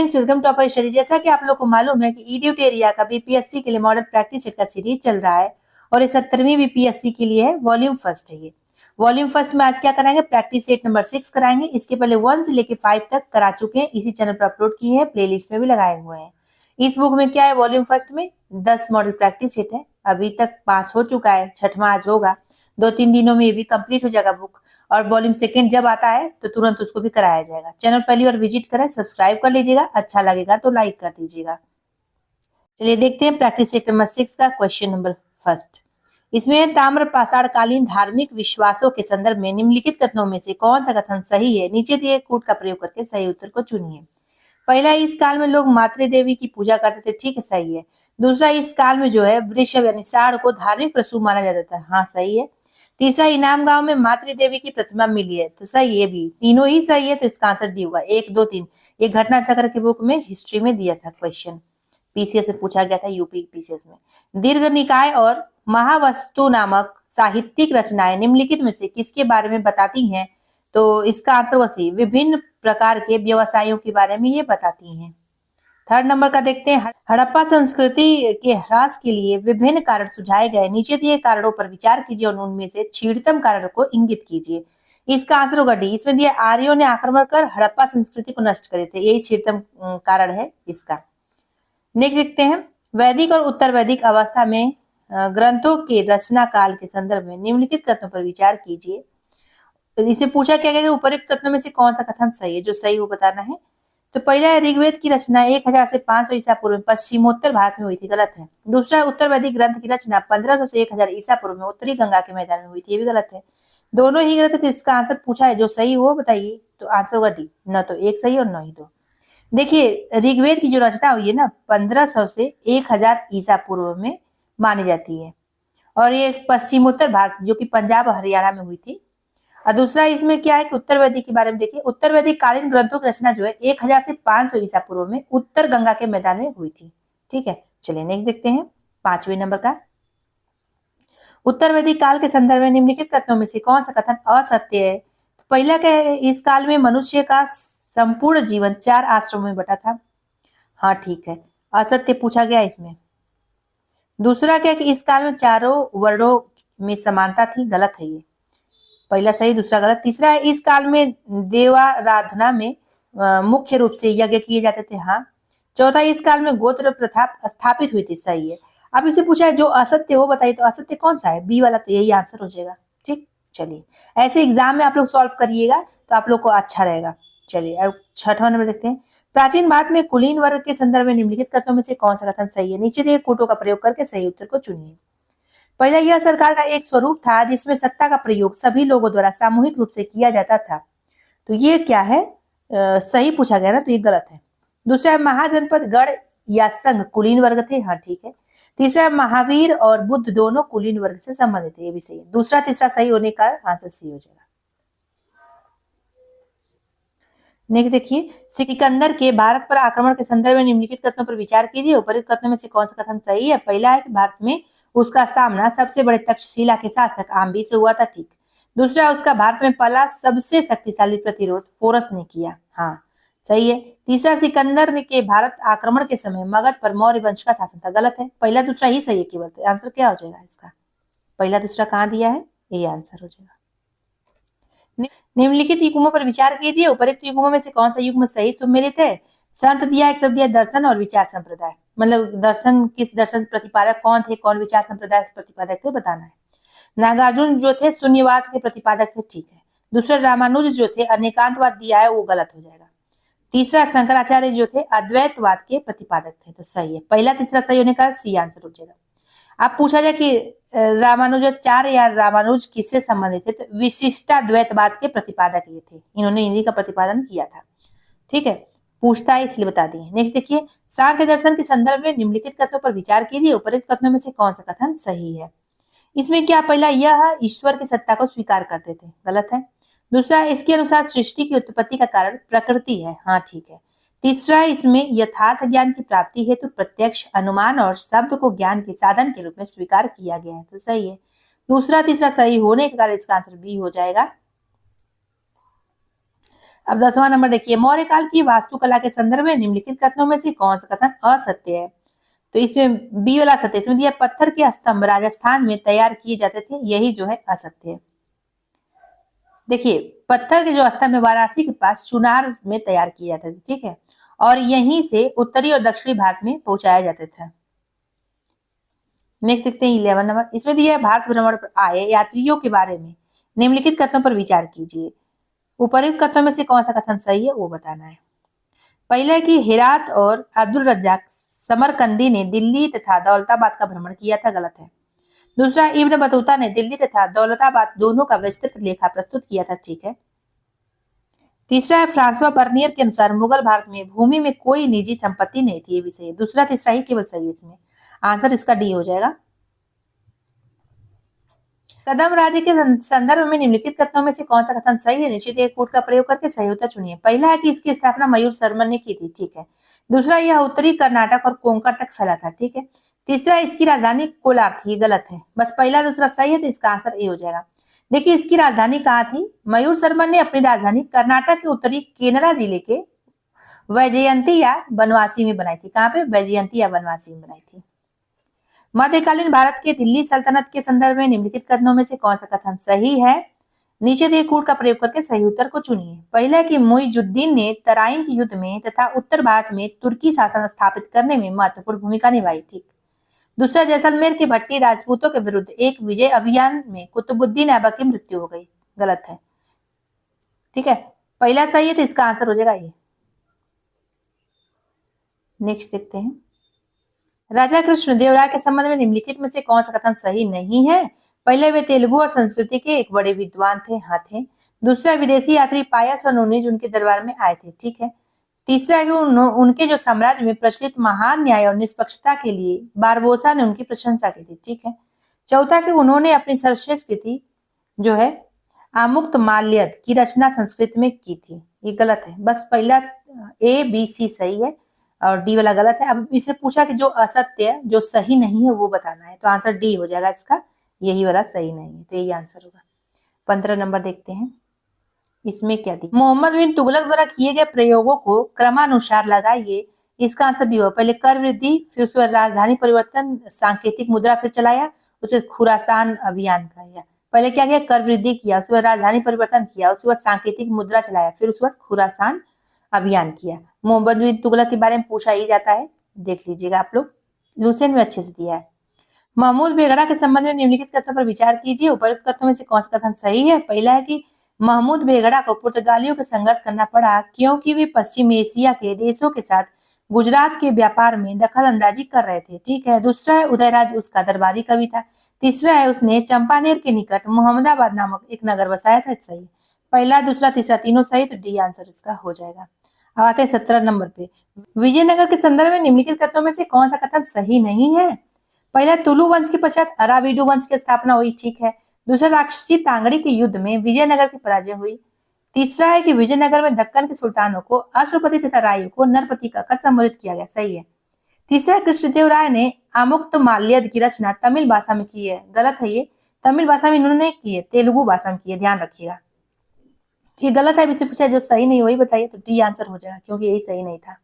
Friends, welcome to our study. जैसा कि आप लोग को मालूम है कि ईड्यूटेरिया का बीपीएससी के लिए मॉडल प्रैक्टिस सेट का सीरीज चल रहा है और ये 70वीं बीपीएससी के लिए है। वॉल्यूम फर्स्ट है ये। वॉल्यूम फर्स्ट में आज क्या कराएंगे? प्रैक्टिस सेट नंबर 6 कराएंगे। इसके पहले 1 से लेके 5 तक करा चुके हैं, इसी चैनल पर अपलोड किए हैं, प्लेलिस्ट में भी लगाए हुए हैं। इस बुक में क्या है? वॉल्यूम फर्स्ट में 10 मॉडल प्रैक्टिस सेट है। अभी तक 5 हो चुका है, 6वां आज होगा। 2-3 दिनों में ये भी कंप्लीट हो जाएगा बुक। और वॉल्यूम सेकंड जब आता है तो तुरंत उसको भी कराया जाएगा। चैनल पहली बार विजिट करें, सब्सक्राइब कर लीजिएगा, अच्छा लगेगा तो लाइक कर दीजिएगा। चलिए देखते हैं प्रैक्टिस सेट नंबर 6 का क्वेश्चन नंबर फर्स्ट। इसमें ताम्र पाषाणकालीन धार्मिक विश्वासों के संदर्भ में निम्नलिखित कथनों में से कौन सा कथन सही है? नीचे दिए कूट का प्रयोग करके सही उत्तर को चुनिए। पहला, इस काल में लोग मातृ देवी की पूजा करते थे, ठीक है, सही है। दूसरा, इस काल में जो है वृषभ यानी साढ़ को धार्मिक पशु माना जाता था, हाँ सही है। तीसरा, इनाम गांव में मातृ देवी की प्रतिमा मिली है, तो सही है भी। तीनों ही सही है, तो इसका आंसर डी होगा 1, 2, 3। ये घटना चक्र की बुक में हिस्ट्री में दिया था क्वेश्चन, पीसीएस में पूछा गया था, यूपी पीसीएस में। दीर्घ निकाय और महावस्तु नामक साहित्यिक रचनाएं निम्नलिखित में से किसके बारे में बताती हैं? तो इसका आंसर वही विभिन्न प्रकार के व्यवसायों के बारे में ये बताती हैं। थर्ड नंबर का देखते हैं। हड़प्पा संस्कृति के ह्रास के लिए विभिन्न कारण सुझाए गए, नीचे दिए कारणों पर विचार कीजिए और उनमें से क्षीणतम कारण को इंगित कीजिए। इसका आंसर होगा डी। इसमें दिया आर्यों ने आक्रमण कर हड़प्पा संस्कृति को नष्ट करे थे, यही क्षीणतम कारण है इसका। नेक्स्ट देखते हैं। वैदिक और उत्तर वैदिक अवस्था में ग्रंथों के रचना काल के संदर्भ में निम्नलिखित कथनों पर विचार कीजिए। इसे पूछा क्या गया कि उपरोक्त कथनों में से कौन सा कथन सही है? जो सही वो बताना है। तो पहला है, ऋग्वेद की रचना 1000 से 500 ईसा पूर्व में पश्चिमोत्तर भारत में हुई थी, गलत है। दूसरा, उत्तर वैदिक ग्रंथ की रचना 1500 से 1000 ईसा पूर्व में उत्तरी गंगा के मैदान में हुई थी, ये भी गलत है। दोनों ही गलत है, तो इसका आंसर पूछा है जो सही हो बताइए, तो आंसर होगा डी। न तो एक सही और न ही दो। देखिए, ऋग्वेद की जो रचना हुई है ना 1500 से 1000 ईसा पूर्व में मानी जाती है, और ये पश्चिमोत्तर भारत जो कि पंजाब और हरियाणा में हुई थी। और दूसरा इसमें क्या है कि उत्तर वैदिक के बारे में देखिए, उत्तर वैदिक कालीन ग्रंथों की रचना जो है 1000 से 500 ईसा पूर्व में उत्तर गंगा के मैदान में हुई थी, ठीक है। चलिए नेक्स्ट देखते हैं 5वें नंबर का। उत्तर वैदिक काल के संदर्भ में निम्नलिखित कथनों में से कौन सा कथन असत्य है? तो पहला क्या है, इस काल में मनुष्य का संपूर्ण जीवन 4 आश्रमों में बटा था, हाँ ठीक है, असत्य पूछा गया इसमें। दूसरा क्या कि इस काल में चारों वर्णों में समानता थी, गलत है ये, पहला सही दूसरा गलत। तीसरा है, इस काल में देवाराधना में मुख्य रूप से यज्ञ किए जाते थे, हाँ। चौथा, इस काल में गोत्र प्रथा स्थापित हुई थी, सही है। अब इसे पूछा है जो असत्य हो बताइए, तो असत्य कौन सा है? बी वाला, तो यही आंसर हो जाएगा, ठीक। चलिए ऐसे एग्जाम में आप लोग सॉल्व करिएगा तो आप लोग को अच्छा रहेगा। चलिए अब 6वां नंबर देखते हैं। प्राचीन भारत में कुलीन वर्ग के संदर्भ में निम्नलिखित कथनों में से कौन सा कथन सही है? नीचे दिए कोटों का प्रयोग करके सही उत्तर को चुनिए। पहला, यह सरकार का एक स्वरूप था जिसमें सत्ता का प्रयोग सभी लोगों द्वारा सामूहिक रूप से किया जाता था, तो ये क्या है? सही पूछा गया ना, तो ये गलत है। दूसरा, महाजनपद गढ़ या संघ कुलीन वर्ग थे, हाँ ठीक है। तीसरा, महावीर और बुद्ध दोनों कुलीन वर्ग से संबंधित है, ये भी सही है। दूसरा तीसरा सही होने का आंसर सी हो जाएगा। नेक्स्ट देखिए, सिकंदर के भारत पर आक्रमण के संदर्भ में निम्नलिखित कथनों पर विचार कीजिए। उपरोक्त कथनों में से कौन सा कथन सही है? पहला है कि भारत में उसका सामना सबसे बड़े तक्षशिला के शासक आम्बी से हुआ था, ठीक। दूसरा, उसका भारत में पहला सबसे शक्तिशाली प्रतिरोध पोरस ने किया, हाँ सही है। तीसरा, सिकंदर के भारत आक्रमण के समय मगध पर मौर्य वंश का शासन था, गलत है। पहला दूसरा ही सही है केवल, तो आंसर क्या हो जाएगा इसका? पहला दूसरा कहाँ दिया है, ये आंसर हो जाएगा। निम्नलिखित युग्मों पर विचार कीजिए। उपरोक्त युग्मों में से कौन सा युग्म सही सुमेलित है? संत दिया, एक तरफ दिया दर्शन और विचार संप्रदाय, मतलब दर्शन किस दर्शन प्रतिपादक कौन थे, कौन विचार संप्रदाय प्रतिपादक थे बताना है। नागार्जुन जो थे शून्यवाद के प्रतिपादक थे, ठीक है। दूसरा, रामानुज जो थे अनेकांतवाद दिया है, वो गलत हो जाएगा। तीसरा, शंकराचार्य जो थे अद्वैतवाद के प्रतिपादक थे, तो सही है। पहला तीसरा सही होने का सी आंसर हो जाएगा। अब पूछा जाए कि रामानुजाचार्य या रामानुज किससे संबंधित थे, तो विशिष्टाद्वैतवाद के प्रतिपादक ये थे, इन्होंने इन्हीं का प्रतिपादन किया था, ठीक है। पूछता है इसलिए बता दिए। नेक्स्ट देखिए, सांख्य दर्शन के संदर्भ में निम्नलिखित कथनों पर विचार कीजिए। उपरोक्त कथनों में से कौन सा कथन सही है? इसमें क्या, पहला, यह ईश्वर की सत्ता को स्वीकार करते थे, गलत है। दूसरा, इसके अनुसार सृष्टि की उत्पत्ति का कारण प्रकृति है, हाँ ठीक है। तीसरा, इसमें यथार्थ ज्ञान की प्राप्ति हेतु प्रत्यक्ष अनुमान और शब्द को ज्ञान के साधन के रूप में स्वीकार किया गया है, तो सही है। दूसरा तीसरा सही होने के कारण इसका आंसर बी हो जाएगा। अब 10वां नंबर देखिए, मौर्य काल की वास्तुकला के संदर्भ में निम्नलिखित कथनों में से कौन सा कथन असत्य है? तो इसमें बी वाला सत्य, इसमें दिया पत्थर के स्तंभ राजस्थान में तैयार किए जाते थे, यही जो है असत्य है। देखिए, पत्थर के जो स्तंभ है वाराणसी के पास चुनार में तैयार किए जाते थे, ठीक है, और यहीं से उत्तरी और दक्षिणी भारत में पहुंचाया जाते थे। नेक्स्ट देखते हैं 11 नंबर, इसमें दिया है भारत भ्रमण पर आए यात्रियों के बारे में निम्नलिखित कथनों पर विचार कीजिए। उपर्युक्त कथनों में से कौन सा कथन सही है वो बताना है। पहला है कि हेरात और अब्दुल रज्जाक समरकंदी ने दिल्ली तथा दौलताबाद का भ्रमण किया था, गलत है। दूसरा, इब्न बतूता ने दिल्ली तथा दौलताबाद दोनों का विस्तृत लेखा प्रस्तुत किया था, ठीक है। तीसरा है फ्रांसवा बर्नियर के अनुसार मुगल भारत में भूमि में कोई निजी संपत्ति नहीं थी, ये भी सही है। दूसरा तीसरा ही केवल सही है, इसमें आंसर इसका डी हो जाएगा। कदम राज्य के संदर्भ में निम्नलिखित कथनों में से कौन सा कथन सही है? निश्चित एक कूट का प्रयोग करके सही उत्तर चुनिए। पहला है कि इसकी स्थापना मयूर शर्मा ने की थी, ठीक है। दूसरा, यह उत्तरी कर्नाटक और कोंकण तक फैला था, ठीक है। तीसरा, इसकी राजधानी कोलार थी, गलत है। बस पहला दूसरा सही है, तो इसका आंसर ए हो जाएगा। देखिए, इसकी राजधानी कहाँ थी? मयूर शर्मा ने अपनी राजधानी कर्नाटक के उत्तरी केनरा जिले के वैजयंती या बनवासी में बनाई थी। कहाँ पे? वैजयंती या बनवासी में बनाई थी। मध्यकालीन भारत के दिल्ली सल्तनत के संदर्भ में निम्नलिखित कथनों में से कौन सा कथन सही है? नीचे दिए कूट का प्रयोग करके सही उत्तर को चुनिए। पहला कि मुइजुद्दीन ने तराइन के युद्ध में तथा उत्तर भारत में तुर्की शासन स्थापित करने में महत्वपूर्ण भूमिका निभाई, ठीक। दूसरा, जैसलमेर के भट्टी राजपूतों के विरुद्ध एक विजय अभियान में कुतुबुद्दीन ऐबक की मृत्यु हो गई, गलत है, ठीक है। पहला सही है, तो इसका आंसर हो जाएगा ये। नेक्स्ट देखते हैं, राजा कृष्णदेवराय के संबंध में निम्नलिखित में से कौन सा कथन सही नहीं है? पहले, वे तेलुगु और संस्कृति के एक बड़े विद्वान थे, हाँ थे। दूसरा, विदेशी यात्री पायस और नूनीज उनके दरबार में आए थे, ठीक है। तीसरा है कि उनके जो साम्राज्य में प्रचलित महान न्याय और निष्पक्षता के लिए बारबोसा ने उनकी प्रशंसा की थी, ठीक है। चौथा कि उन्होंने अपनी सर्वश्रेष्ठ कृति जो है आमुक्त माल्यद की रचना संस्कृत में की थी, ये गलत है। बस पहला ए बी सी सही है और डी वाला गलत है। अब इसे पूछा कि जो असत्य है, जो सही नहीं है वो बताना है, तो आंसर डी हो जाएगा इसका, यही वाला सही नहीं है, तो यही आंसर होगा। 15 नंबर देखते हैं, इसमें क्या दी? मोहम्मद बिन तुगलक द्वारा किए गए प्रयोगों को क्रमानुसार लगाइए, इसका आंसर बी होगा। पहले कर वृद्धि, फिर उसके बाद राजधानी परिवर्तन, सांकेतिक मुद्रा फिर चलाया, उसके खुरासान अभियान किया। पहले क्या किया? कर वृद्धि किया, उसके बाद राजधानी परिवर्तन किया, उसके बाद सांकेतिक मुद्रा चलाया, फिर उसके बाद खुरासान अभियान किया। मोहम्मद बिन तुगलक के बारे में पूछा ही जाता है, देख लीजिएगा आप लोग, लूसेंट में अच्छे से दिया है। महमूद बेगड़ा के संबंध में निम्नलिखित कथनों पर विचार कीजिए। उपरोक्त कथनों में से कौन सा कथन सही है? पहला है कि महमूद बेगड़ा को पुर्तगालियों के संघर्ष करना पड़ा क्योंकि वे पश्चिम एशिया के देशों के साथ गुजरात के व्यापार में दखल अंदाजी कर रहे थे, ठीक है। दूसरा है उदयराज उसका दरबारी कवि था। तीसरा है उसने चंपानेर के निकट मोहम्मदाबाद नामक एक नगर बसाया था, सही। पहला दूसरा तीसरा तीनों सही, तो डी आंसर इसका हो जाएगा। अब आते हैं 17 नंबर पे, विजयनगर के संदर्भ में निम्नलिखित कथनों में से कौन सा कथन सही नहीं है? पहला, तुलु वंश के पश्चात अराविडु वंश की स्थापना हुई, ठीक है। दूसरा, राक्षसी तांगड़ी के युद्ध में विजयनगर की पराजय हुई। तीसरा है कि विजयनगर में दक्कन के सुल्तानों को अश्वपति तथा राय को नरपति कहकर संबोधित किया गया, सही है। तीसरा, कृष्णदेवराय ने आमुक्त माल्यद की रचना तमिल भाषा में की है, गलत है ये। तमिल भाषा में इन्होंने की है, तेलुगु भाषा में की है, ध्यान रखिएगा। ये गलत है, इससे पूछा जो सही नहीं वही बताइए, तो डी आंसर हो जाएगा क्योंकि यही सही नहीं था।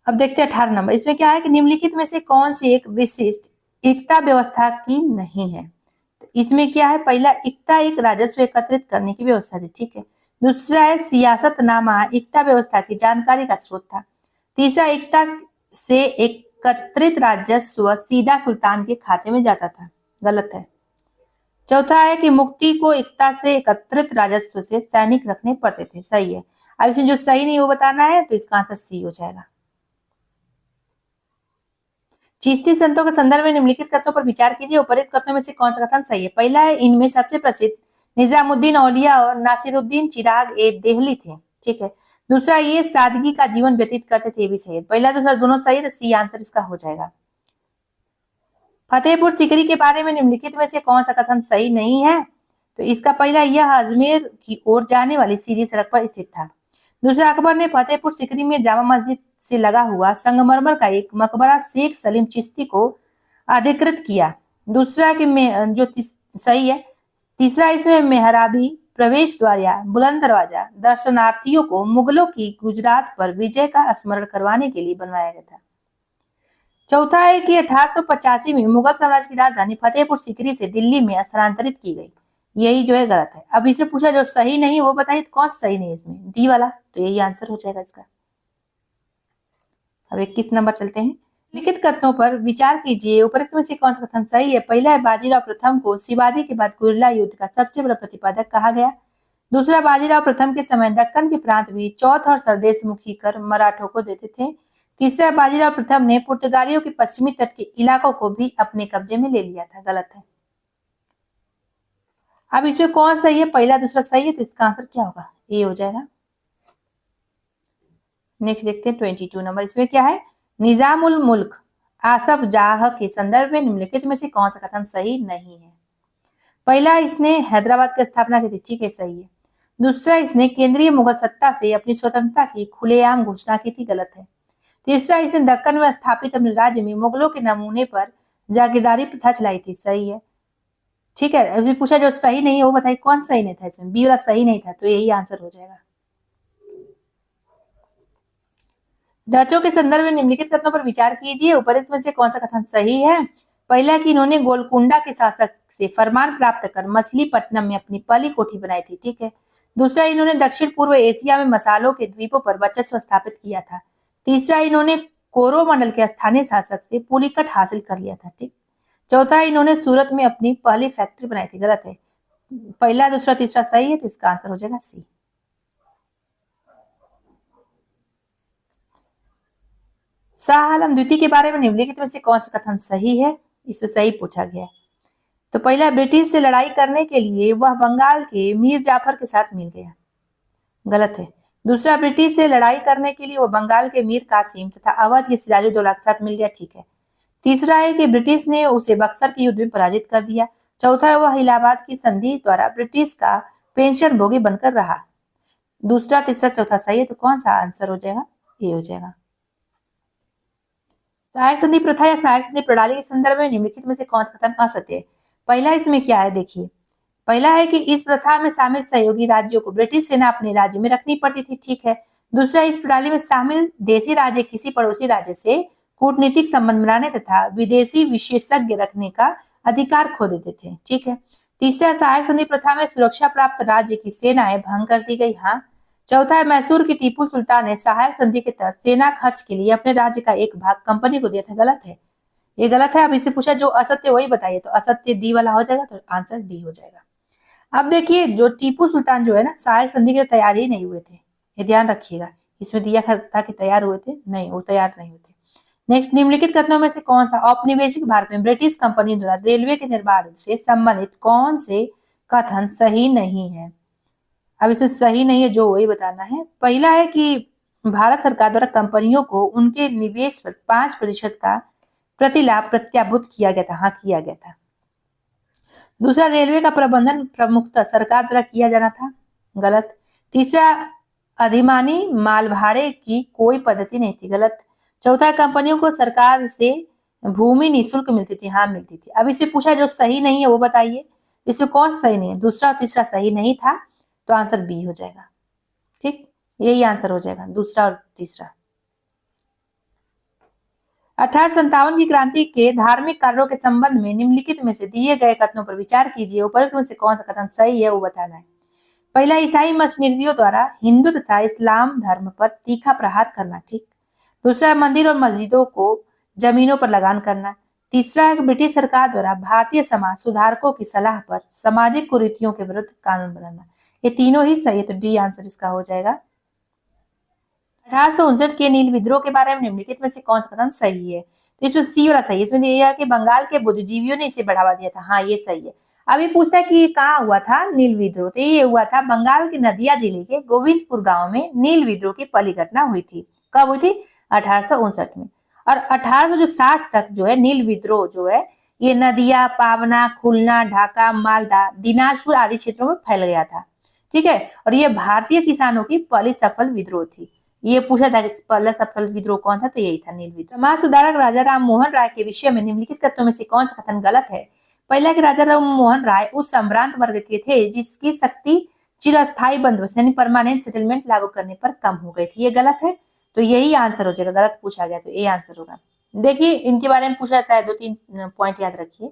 अब देखते हैं 18 नंबर, इसमें क्या है कि निम्नलिखित में से कौन सी एक विशिष्ट एकता व्यवस्था की नहीं है? तो इसमें क्या है? पहला, एकता एक राजस्व एकत्रित करने की व्यवस्था थी, ठीक है। दूसरा है सियासतनामा एकता व्यवस्था की जानकारी का स्रोत था। तीसरा, एकता से एकत्रित राजस्व सीधा सुल्तान के खाते में जाता था, गलत है। चौथा है कि मुक्ति को एकता से एकत्रित राजस्व से सैनिक रखने पड़ते थे, सही है। अब इसमें जो सही नहीं वो बताना है, तो इसका आंसर सी हो जाएगा। चिश्ती संतों के संदर्भ में निम्नलिखित कथनों पर विचार कीजिए। उपरोक्त कथनों में से कौन सा कथन सही है? पहला है, इनमें सबसे प्रसिद्ध निजामुद्दीन औलिया और नासिरुद्दीन चिराग ए देहली थे, ठीक है। दूसरा, ये सादगी का जीवन व्यतीत करते थे, भी सही है। पहला दूसरा दोनों सही है, तो सी आंसर इसका हो जाएगा। फतेहपुर सीकरी के बारे में निम्नलिखित में से कौन सा कथन सही नहीं है? तो इसका पहला, यह अजमेर की ओर जाने वाली सीधी सड़क पर स्थित था। दूसरा, अकबर ने फतेहपुर सीकरी में जामा मस्जिद से लगा हुआ संगमरमर का एक मकबरा शेख सलीम चिश्ती को अधिकृत किया। दूसरा कि जो सही है। तीसरा, इसमें मेहराबी प्रवेश द्वार या बुलंद दरवाजा दर्शनार्थियों को मुगलों की गुजरात पर विजय का स्मरण करवाने के लिए बनवाया गया था। चौथा है कि 1885 में मुगल साम्राज्य की राजधानी फतेहपुर सीकरी से दिल्ली में स्थानांतरित की गई। यही जो है गलत है। अब इसे पूछा जो सही नहीं है वो बताइए कौन सही नहीं है इसमें, डी वाला, तो यही आंसर हो जाएगा इसका। अब 21 नंबर चलते हैं। लिखित कथनों पर विचार कीजिए, उपरोक्त में से कौन सा कथन सही है। पहला है बाजीराव प्रथम को शिवाजी के बाद गुरिल्ला युद्ध का सबसे बड़ा प्रतिपादक कहा गया। दूसरा, बाजीराव प्रथम के समय दक्कन के प्रांत भी चौथ और सरदेशमुखी कर मराठों को देते थे। तीसरा, बाजीराव प्रथम ने पुर्तगालियों के पश्चिमी तट के इलाकों को भी अपने कब्जे में ले लिया था। गलत है। अब इसमें कौन सही है, पहला दूसरा सही है, तो इसका आंसर क्या होगा, ए हो जाएगा। नेक्स्ट देखते हैं 22 नंबर। इसमें क्या है, निजामुल मुल्क आसफ जाह के संदर्भ में निम्नलिखित में से कौन सा कथन सही नहीं है। पहला, इसने हैदराबाद की स्थापना की थी, ठीक है, सही है। दूसरा, इसने केंद्रीय मुगल सत्ता से अपनी स्वतंत्रता की खुलेआम घोषणा की थी, गलत है। तीसरा, इसने दक्कन में स्थापित अपने राज्य में मुगलों के नमूने पर जागीरदारी प्रथा चलाई थी, सही है, ठीक है। उसने पूछा जो सही नहीं है वो बताइए कौन सही नहीं था, इसमें बी वाला सही नहीं था, तो यही आंसर हो जाएगा। डचों के संदर्भ में निम्नलिखित कथनों पर विचार कीजिए, उपरोक्त में से कौन सा कथन सही है। पहला, कि इन्होंने गोलकुंडा के शासक से फरमान प्राप्त कर मछलीपट्टनम में अपनी पहली कोठी बनाई थी, ठीक है। दूसरा, इन्होंने दक्षिण पूर्व एशिया में मसालों के द्वीपों पर वर्चस्व स्थापित किया था। तीसरा, इन्होंने कोरोमंडल के स्थानीय शासक से पुलिकट हासिल कर लिया था, ठीक। चौथा, इन्होंने सूरत में अपनी पहली फैक्ट्री बनाई थी, गलत है। पहला दूसरा तीसरा सही है, तो इसका आंसर हो जाएगा सी। शाह आलम द्वितीय के बारे में निम्नलिखित में से कौन सा कथन सही है, इसमें सही पूछा गया है। तो पहला, ब्रिटिश से लड़ाई करने के लिए वह बंगाल के मीर जाफर के साथ मिल गया, गलत है। दूसरा, ब्रिटिश से लड़ाई करने के लिए वह बंगाल के मीर कासिम तथा अवध के सिराजुद्दौला के साथ मिल गया, ठीक है। तीसरा है कि ब्रिटिश ने उसे बक्सर के युद्ध में पराजित कर दिया। चौथा है वह इलाहाबाद की संधि द्वारा ब्रिटिश का पेंशन भोगी बनकर रहा। दूसरा तीसरा चौथा सही है, तो कौन सा आंसर हो जाएगा, ये हो जाएगा। सहायक संधि प्रथा या सहायक संधि प्रणाली के संदर्भ में निम्नलिखित में से कौन सा कथन असत्य है। पहला, इसमें क्या है देखिए, पहला है कि इस प्रथा में शामिल सहयोगी राज्यों को ब्रिटिश सेना अपने राज्य में रखनी पड़ती थी, ठीक है। दूसरा, इस प्रणाली में शामिल देशी राज्य किसी पड़ोसी राज्य से कूटनीतिक संबंध बनाने तथा विदेशी विशेषज्ञ रखने का अधिकार खो देते थे, ठीक है। तीसरा, सहायक संधि प्रथा में सुरक्षा प्राप्त राज्य की सेनाएं भंग कर दी गई, हाँ। चौथा है, मैसूर की टीपू सुल्तान ने सहायक संधि के तहत सेना खर्च के लिए अपने राज्य का एक भाग कंपनी को दिया था, गलत है, ये गलत है। अब इसे पूछा जो असत्य वही बताइए, तो असत्य डी वाला हो जाएगा, तो आंसर डी हो जाएगा। अब देखिए, जो टीपू सुल्तान जो है ना, सहायक संधि के तैयार ही नहीं हुए थे, ये ध्यान रखिएगा। इसमें दिया था कि तैयार हुए थे, नहीं, वो तैयार नहीं हुए थे। नेक्स्ट, निम्नलिखित कथनों में से कौन सा औपनिवेशिक भारत में ब्रिटिश कंपनी द्वारा रेलवे के निर्माण से संबंधित कौन से कथन सही नहीं है। अब इसमें सही नहीं है जो वही बताना है। पहला है कि भारत सरकार द्वारा कंपनियों को उनके निवेश पर 5% का प्रतिलाभ प्रत्याभूत किया गया था, हाँ किया गया था। दूसरा, रेलवे का प्रबंधन प्रमुखतः सरकार द्वारा किया जाना था, गलत। तीसरा, अधिमानी माल भाड़े की कोई पद्धति नहीं थी, गलत। चौथा, कंपनियों को सरकार से भूमि निःशुल्क मिलती थी, हाँ मिलती थी। अब इसे पूछा जो सही नहीं है वो बताइए, इसमें कौन सही नहीं है। दूसरा और तीसरा सही नहीं था, तो आंसर बी हो जाएगा, ठीक, यही आंसर हो जाएगा, दूसरा और तीसरा। 1857 की क्रांति के धार्मिक कार्यों के संबंध में निम्नलिखित में से दिए गए कथनों पर विचार कीजिए, उपरोक्त में से कौन सा कथन सही है वो बताना है। पहला, ईसाई मिशनरियों द्वारा हिंदू तथा इस्लाम धर्म पर तीखा प्रहार करना, ठीक। दूसरा, मंदिर और मस्जिदों को जमीनों पर लगान करना। तीसरा है ब्रिटिश सरकार द्वारा भारतीय समाज सुधारकों की सलाह पर सामाजिक कुरीतियों के विरुद्ध कानून बनाना। ये तीनों ही सही है, तो डी आंसर इसका हो जाएगा। 1859 के नील विद्रोह के बारे में निम्नलिखित में से कौन सा कथन सही है, तो इसमें सी वाला सही है। इसमें दिया कि बंगाल के बुद्धिजीवियों ने इसे बढ़ावा दिया था, हाँ ये सही है। अभी पूछता है कि कहाँ हुआ था नील विद्रोह, तो ये हुआ था बंगाल के नदिया जिले के गोविंदपुर गांव में नील विद्रोह की पहली घटना हुई थी। कब हुई थी, 1859 में। और 1860 तक जो है नील विद्रोह जो है ये नदिया, पावना, खुलना, ढाका, मालदा, दिनाजपुर आदि क्षेत्रों में फैल गया था, ठीक है। और ये भारतीय किसानों की पहली सफल विद्रोह थी। ये पूछा था कि पहला सफल विद्रोह कौन था, तो यही था नील विद्रोह। समाज सुधारक राजा राम मोहन राय के विषय में निम्नलिखित कथनों में से कौन सा कथन गलत है। पहला कि राजा राम मोहन राय उस संभ्रांत वर्ग के थे जिसकी शक्ति चिरस्थायी बंदोबस्त यानी परमानेंट सेटलमेंट लागू करने पर कम हो गई थी। ये गलत है, तो यही आंसर हो जाएगा। गलत पूछा गया तो ये आंसर होगा। देखिए इनके बारे में पूछा जाता है, 2-3 पॉइंट याद रखिए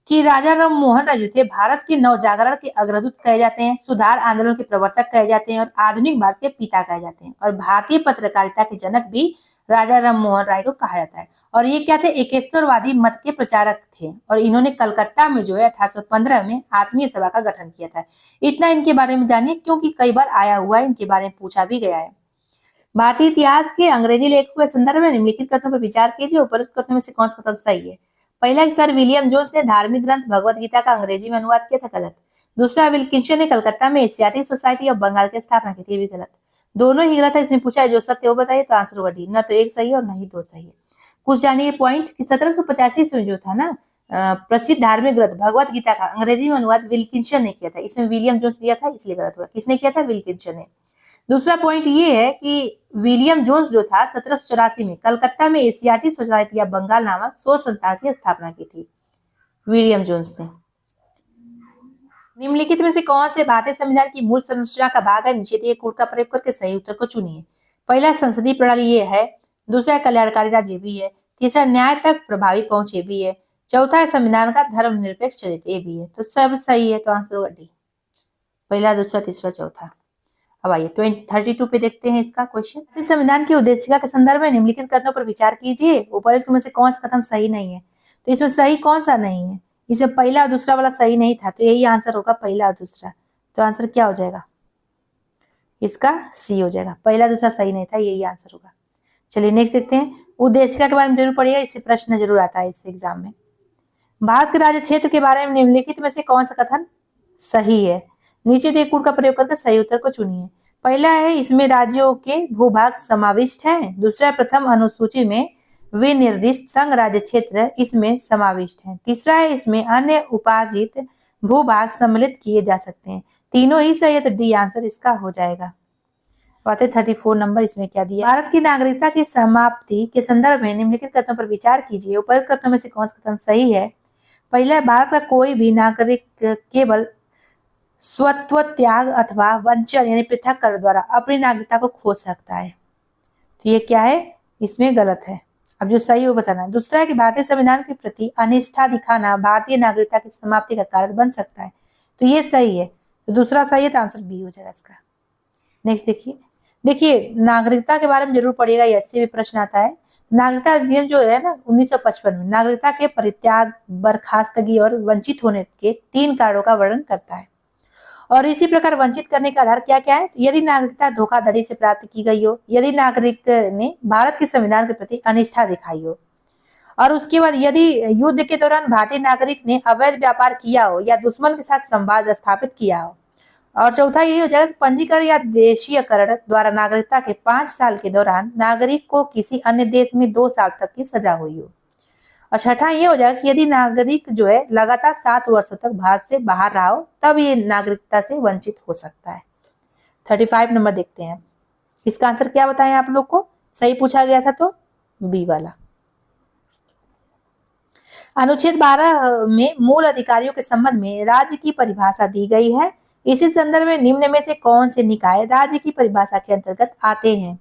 कि राजा राम मोहन राय जो थे भारत के नवजागरण के अग्रदूत कहे जाते हैं, सुधार आंदोलन के प्रवर्तक कहे जाते हैं और आधुनिक भारत के पिता कहे जाते हैं। और भारतीय पत्रकारिता के जनक भी राजा राम मोहन राय को कहा जाता है। और ये क्या थे, एकेश्वरवादी मत के प्रचारक थे और इन्होंने कलकत्ता में जो है 1815 में आत्मीय सभा का गठन किया था। इतना इनके बारे में जानिए, क्योंकि कई बार आया हुआ है, इनके बारे में पूछा भी गया है। भारतीय इतिहास के अंग्रेजी लेखकों के संदर्भ में निम्नलिखित कथनों पर विचार कीजिए। उपरोक्त कथनों में से कौन सा कथन सही है? पहला, सर विलियम जोन्स ने धार्मिक ग्रंथ भगवत गीता का अंग्रेजी में अनुवाद किया था। गलत। दूसरा, विल्किंसन ने कलकत्ता में एशियाटिक सोसाइटी ऑफ बंगाल की स्थापना की थी। भी गलत। दोनों ही गलत है। इसमें पूछा है जो सत्य वो बताइए, तो आंसर होगा डी। न तो एक सही है और न ही दो सही है। कुछ जानिए पॉइंट कि 1785 में जो था ना प्रसिद्ध धार्मिक ग्रंथ भगवत गीता का अंग्रेजी में अनुवाद विल्किंसन ने किया था। इसमें विलियम जोन्स दिया था, इसलिए गलत हुआ। किसने किया था? विल्किंसन ने। दूसरा पॉइंट ये है कि विलियम जोन्स जो था 1784 में कलकत्ता में एशियाटिक सोसाइटी ऑफ बंगाल नामक शोध संस्थान की स्थापना की थी, विलियम जोन्स ने। निम्नलिखित में से कौन से भारतीय संविधान की मूल संरचना का भाग है? नीचे दिए कोड का प्रयोग करके सही उत्तर को चुनिए। पहला, संसदीय प्रणाली ये है। दूसरा, कल्याणकारी राज्य ये भी है। तीसरा, न्याय तक प्रभावी पहुंच ये भी है। चौथा है संविधान का धर्मनिरपेक्ष चरित्र ये भी है। तो सब सही है, तो आंसर होगा डी। पहला, दूसरा, तीसरा, चौथा। अब आइए 32 पे देखते हैं इसका क्वेश्चन। संविधान की उद्देशिका के संदर्भ में निम्नलिखित कथनों पर विचार कीजिए। उपरोक्त में से कौन सा कथन सही नहीं है? तो इसमें सही कौन सा नहीं है? इसमें पहला और दूसरा वाला सही नहीं था, तो यही आंसर होगा, पहला और दूसरा। तो आंसर क्या हो जाएगा? इसका सी हो जाएगा। पहला दूसरा सही नहीं था, यही आंसर होगा। चलिए नेक्स्ट देखते हैं। उद्देशिका के बारे में जरूर पढ़िएगा, इससे प्रश्न जरूर आता है इस एग्जाम में। भारत के राज्य क्षेत्र के बारे में निम्नलिखित में से कौन सा कथन सही है? नीचे दिए कोड का प्रयोग करके सही उत्तर को चुनिए। पहला है, इसमें राज्यों के भूभाग समाविष्ट हैं। दूसरा, प्रथम अनुसूची में विनिर्दिष्ट संघ राज्य क्षेत्र इसमें समाविष्ट हैं। तीसरा है, इसमें अन्य उपार्जित भूभाग सम्मिलित किए जा सकते हैं। तीनों ही सही है, तो डी आंसर इसका हो जाएगा। बात है 34 नंबर, इसमें क्या दिया? भारत की नागरिकता की समाप्ति के संदर्भ में निम्नलिखित कथनों पर विचार कीजिए। उपरोक्त कथनों में से कौन सा कथन सही है? पहला, भारत का कोई भी नागरिक केवल स्वत्व त्याग अथवा वंचन यानी पृथक्करण द्वारा अपनी नागरिकता को खो सकता है। तो ये क्या है? इसमें गलत है। अब जो सही है वो बताना है। दूसरा है कि भारतीय संविधान के प्रति अनिष्ठा दिखाना भारतीय नागरिकता की समाप्ति का कारण बन सकता है। तो ये सही है, तो दूसरा सही है, तो आंसर बी हो जाएगा इसका। नेक्स्ट देखिए नागरिकता के बारे में जरूर पढ़िएगा, इससे भी प्रश्न आता है। नागरिकता अधिनियम जो है ना 1955 में नागरिकता के परित्याग, बर्खास्तगी और वंचित होने के 3 कारणों का वर्णन करता है। और इसी प्रकार वंचित करने का आधार क्या क्या है? यदि नागरिकता धोखाधड़ी से प्राप्त की गई हो, यदि नागरिक ने भारत के संविधान के प्रति अनिष्ठा दिखाई हो, और उसके बाद यदि युद्ध के दौरान भारतीय नागरिक ने अवैध व्यापार किया हो या दुश्मन के साथ संवाद स्थापित किया हो, और चौथा यही हो जाएगा पंजीकरण या देशीयकरण द्वारा नागरिकता के 5 साल के दौरान नागरिक को किसी अन्य देश में 2 साल तक की सजा हुई हो। और छठा ये हो जाएगा कि यदि नागरिक जो है लगातार 7 वर्षों तक भारत से बाहर रहा हो, तब ये नागरिकता से वंचित हो सकता है। 35 नंबर देखते हैं। इसका आंसर क्या बताएं आप लोग को? सही पूछा गया था तो बी वाला। अनुच्छेद 12 में मूल अधिकारियों के संबंध में राज्य की परिभाषा दी गई है। इसी संदर्भ में निम्न में से कौन से निकाय राज्य की परिभाषा के अंतर्गत आते हैं?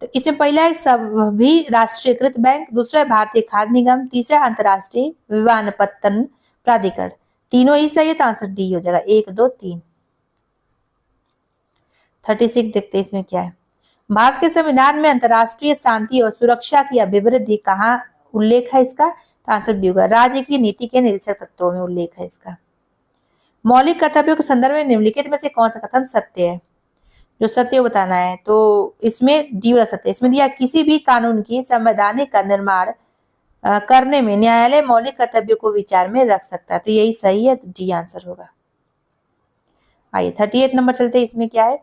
तो इसमें पहला है सभी राष्ट्रीयकृत बैंक, दूसरा है भारतीय खाद्य निगम, तीसरा अंतरराष्ट्रीय विमानपत्तन प्राधिकरण। तीनों ही सही है, तो आंसर डी हो जाएगा। 1, 2, 3। 36 देखते हैं इसमें क्या है। भारत के संविधान में अंतरराष्ट्रीय शांति और सुरक्षा की अभिवृद्धि कहाँ उल्लेख है इसका? तो आंसर डी होगा। राज्य की नीति के निरीक्षक तत्वों में उल्लेख है इसका। मौलिक कर्तव्यों के संदर्भ में निम्नलिखित में से कौन सा कथन सत्य है? जो सत्य बताना है, तो इसमें डी वाला सत्य। इसमें दिया किसी भी कानून की संवैधानिक का निर्माण करने में न्यायालय मौलिक कर्तव्यों को विचार में रख सकता है। तो यही सही है, तो डी आंसर होगा। आइए 38 नंबर चलते हैं। इसमें क्या है?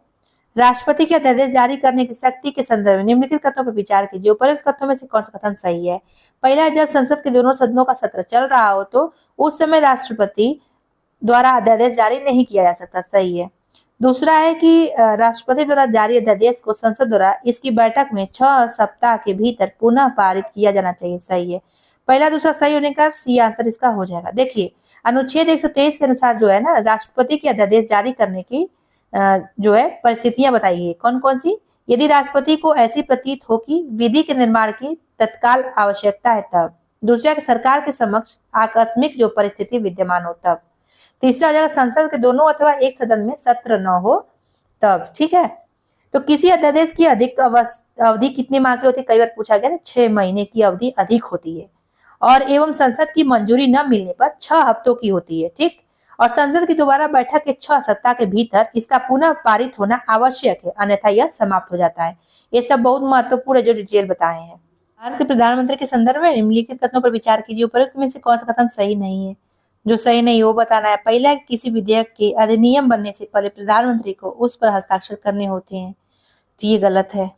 राष्ट्रपति के अध्यादेश जारी करने की शक्ति के संदर्भ में निम्नलिखित कथनों पर विचार कीजिए। उपरोक्त कथनों में से कौन सा कथन सही है? पहला, जब संसद के दोनों सदनों का सत्र चल रहा हो तो उस समय राष्ट्रपति द्वारा अध्यादेश जारी नहीं किया जा सकता। सही है। दूसरा है कि राष्ट्रपति द्वारा जारी अध्यादेश को संसद द्वारा इसकी बैठक में 6 सप्ताह के भीतर पुनः पारित किया जाना चाहिए। सही है। पहला दूसरा सही होने का सी आंसर इसका हो जाएगा। देखिए अनुच्छेद 123 के अनुसार जो है ना राष्ट्रपति के अध्यादेश जारी करने की जो है परिस्थितियां बताइए कौन कौन सी। यदि राष्ट्रपति को ऐसी प्रतीत हो कि विधि के निर्माण की तत्काल आवश्यकता है तब। दूसरा, कि सरकार के समक्ष आकस्मिक जो परिस्थिति विद्यमान हो तब। तीसरा हो जाएगा संसद के दोनों अथवा एक सदन में सत्र न हो तब। ठीक है, तो किसी अध्यादेश की अधिक अवधि कितनी माह की होती है, कई बार पूछा गया, 6 महीने की अवधि अधिक होती है और एवं संसद की मंजूरी न मिलने पर 6 हफ्तों की होती है। ठीक, और संसद की दोबारा बैठक के 6 सप्ताह के भीतर इसका पुनः पारित होना आवश्यक है, अन्यथा यह समाप्त हो जाता है। ये सब बहुत महत्वपूर्ण है जो डिटेल बताए हैं। भारत के प्रधानमंत्री के संदर्भ में निम्नलिखित कथनों पर विचार कीजिए, उपरोक्त में से कौन सा कथन सही नहीं है। जो सही नहीं वो बताना है। पहला, किसी विधेयक के अधिनियम बनने से पहले प्रधानमंत्री को उस पर हस्ताक्षर करने होते हैं, तो ये गलत है।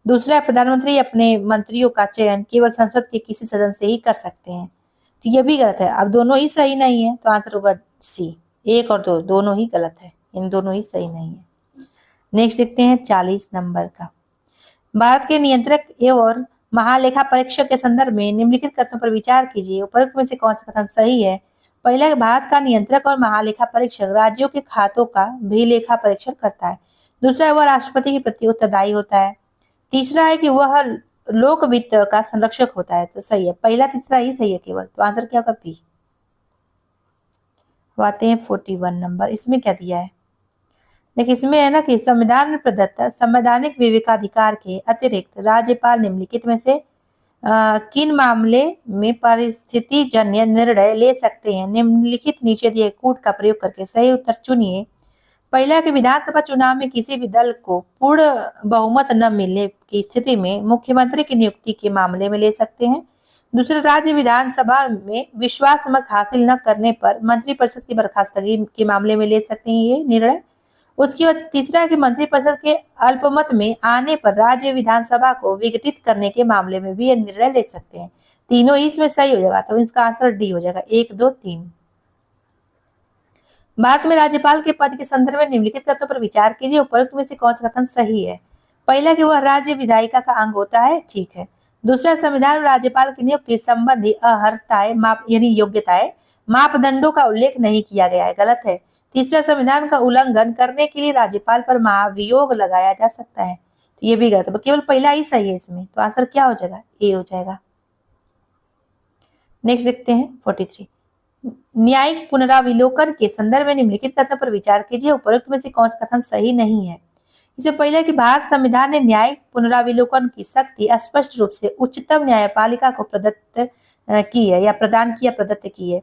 दूसरा, प्रधानमंत्री अपने मंत्रियों का चयन केवल संसद के किसी सदन से ही कर सकते हैं, तो ये भी गलत है। अब दोनों ही सही नहीं है, तो आंसर होगा सी। 1 और 2 दोनों ही गलत है, इन दोनों ही सही नहीं है। नेक्स्ट देखते हैं 40 नंबर का। भारत के नियंत्रक एवं महालेखा परीक्षक के संदर्भ में निम्नलिखित कथनों पर विचार कीजिए, उपरोक्त में से कौन सा कथन सही है। पहला, भारत का नियंत्रक और महालेखा परीक्षक राज्यों के खातों का भी लेखा परीक्षण करता है। दूसरा, वह राष्ट्रपति के प्रति उत्तरदायी होता है। तीसरा है कि वह लोक वित्त का संरक्षक होता है, तो सही है। पहला तीसरा ही सही है केवल, तो आंसर क्या होगा बी। आते हैं 41 नंबर। इसमें क्या दिया है, देखिए इसमें है ना कि संविधान में प्रदत्त संवैधानिक विवेकाधिकार के अतिरिक्त राज्यपाल निम्नलिखित में से किन मामले में परिस्थिति जन्य निर्णय ले सकते हैं। निम्नलिखित नीचे दिए कूट का प्रयोग करके सही उत्तर चुनिए। पहला, कि विधानसभा चुनाव में किसी भी दल को पूर्ण बहुमत न मिलने की स्थिति में मुख्यमंत्री की नियुक्ति के मामले में ले सकते हैं। दूसरा, राज्य विधानसभा में विश्वास मत हासिल न करने पर मंत्रिपरिषद की बर्खास्तगी के मामले में ले सकते हैं ये निर्णय। उसके बाद तीसरा, कि मंत्रिपरिषद के अल्पमत में आने पर राज्य विधानसभा को विघटित करने के मामले में भी ये निर्णय ले सकते हैं। तीनों ही इसमें सही हो जाएगा, तो इसका आंसर डी हो जाएगा। 1, 2, 3। भारत में राज्यपाल के पद के संदर्भ में निम्नलिखित कथनों पर विचार कीजिए, उपरोक्त में से कौन सा कथन सही है। पहला, कि वह राज्य विधायिका का अंग होता है, ठीक है। दूसरा, संविधान में राज्यपाल की नियुक्ति संबंधी अर्हताएं यानी योग्यताएं मापदंडों का उल्लेख नहीं किया गया है, गलत है। तीसरा, संविधान का उल्लंघन करने के लिए राज्यपाल पर महाभियोग लगाया जा सकता है, तो ये भी गलत है। केवल पहला ही सही है इसमें, तो आंसर क्या हो जाएगा, ए हो जाएगा। नेक्स्ट देखते हैं 43। न्यायिक पुनराविलोकन के संदर्भ में निम्नलिखित कथनों पर विचार कीजिए, उपरोक्त में से कौन सा कथन सही नहीं है। इससे पहले कि भारत संविधान ने न्यायिक पुनराविलोकन की शक्ति स्पष्ट रूप से उच्चतम न्यायपालिका को प्रदत्त की है या प्रदान किया प्रदत्त की है,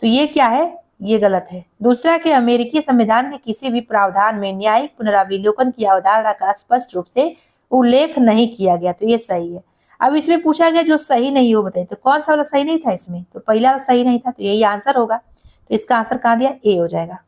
तो ये क्या है, ये गलत है। दूसरा, कि अमेरिकी संविधान के किसी भी प्रावधान में न्यायिक पुनराविलोकन की अवधारणा का स्पष्ट रूप से उल्लेख नहीं किया गया, तो ये सही है। अब इसमें पूछा गया जो सही नहीं हो बताइए, तो कौन सा वाला सही नहीं था इसमें, तो पहला वाला सही नहीं था, तो यही आंसर होगा। तो इसका आंसर कहाँ दिया, ए हो जाएगा।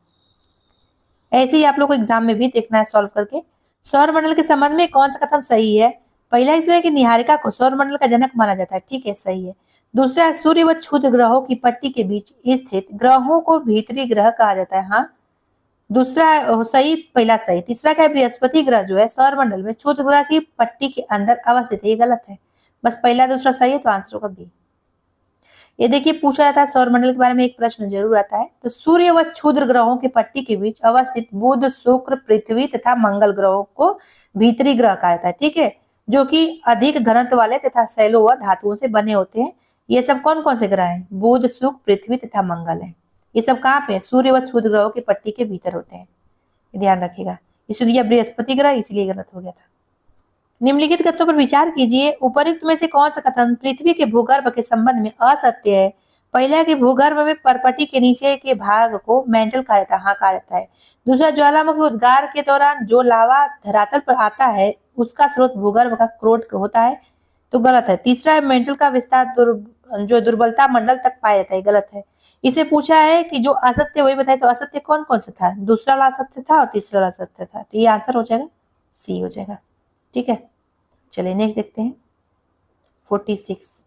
ऐसे ही आप लोग को एग्जाम में भी देखना है सॉल्व करके। सौर मंडल के संबंध में कौन सा कथन सही है। पहला इसमें कि निहारिका को सौर मंडल का जनक माना जाता है, ठीक है, सही है। दूसरा, सूर्य व क्षुद्र ग्रहों की पट्टी के बीच स्थित ग्रहों को भीतरी ग्रह कहा जाता है, हाँ, दूसरा सही, पहला सही। तीसरा क्या है, बृहस्पति ग्रह जो है सौर मंडल में क्षुद्र ग्रह की पट्टी के अंदर अवस्थित है, ये गलत है। बस पहला दूसरा सही है, तो आंसर होगा बी। ये देखिए पूछा जाता है सौर मंडल के बारे में एक प्रश्न जरूर आता है, तो सूर्य व क्षुद्र ग्रहों की पट्टी के बीच अवस्थित बुध, शुक्र, पृथ्वी तथा मंगल ग्रहों को भीतरी ग्रह कहा जाता है, ठीक है, जो कि अधिक घनत्व वाले तथा शैलों व धातुओं से बने होते हैं। ये सब कौन कौन से ग्रह हैं, बुध, शुक्र, पृथ्वी तथा मंगल है। ये सब कहाँ पे, सूर्य व क्षुद्र ग्रहों की पट्टी के भीतर होते हैं, ध्यान रखिएगा। इसलिए दिया बृहस्पति ग्रह, इसलिए गलत हो गया था। निम्नलिखित कथनों पर विचार कीजिए, उपरोक्त में से कौन सा कथन पृथ्वी के भूगर्भ के संबंध में असत्य है। पहला, कि भूगर्भ में परपटी के नीचे के भाग को मेंटल कहा जाता है, हाँ कहा जाता है। दूसरा, ज्वालामुखी उद्गार के दौरान जो लावा धरातल पर आता है उसका स्रोत भूगर्भ का क्रोट होता है, तो गलत है। तीसरा, मेंटल का विस्तार जो दुर्बलता मंडल तक पाया जाता है, गलत है। इसे पूछा है कि जो असत्य वही बताए, तो असत्य कौन कौन सा था, दूसरा वाला असत्य था और तीसरा वाला असत्य था, तो ये आंसर हो जाएगा सी हो जाएगा, ठीक है। चलिए नेक्स्ट देखते हैं 46।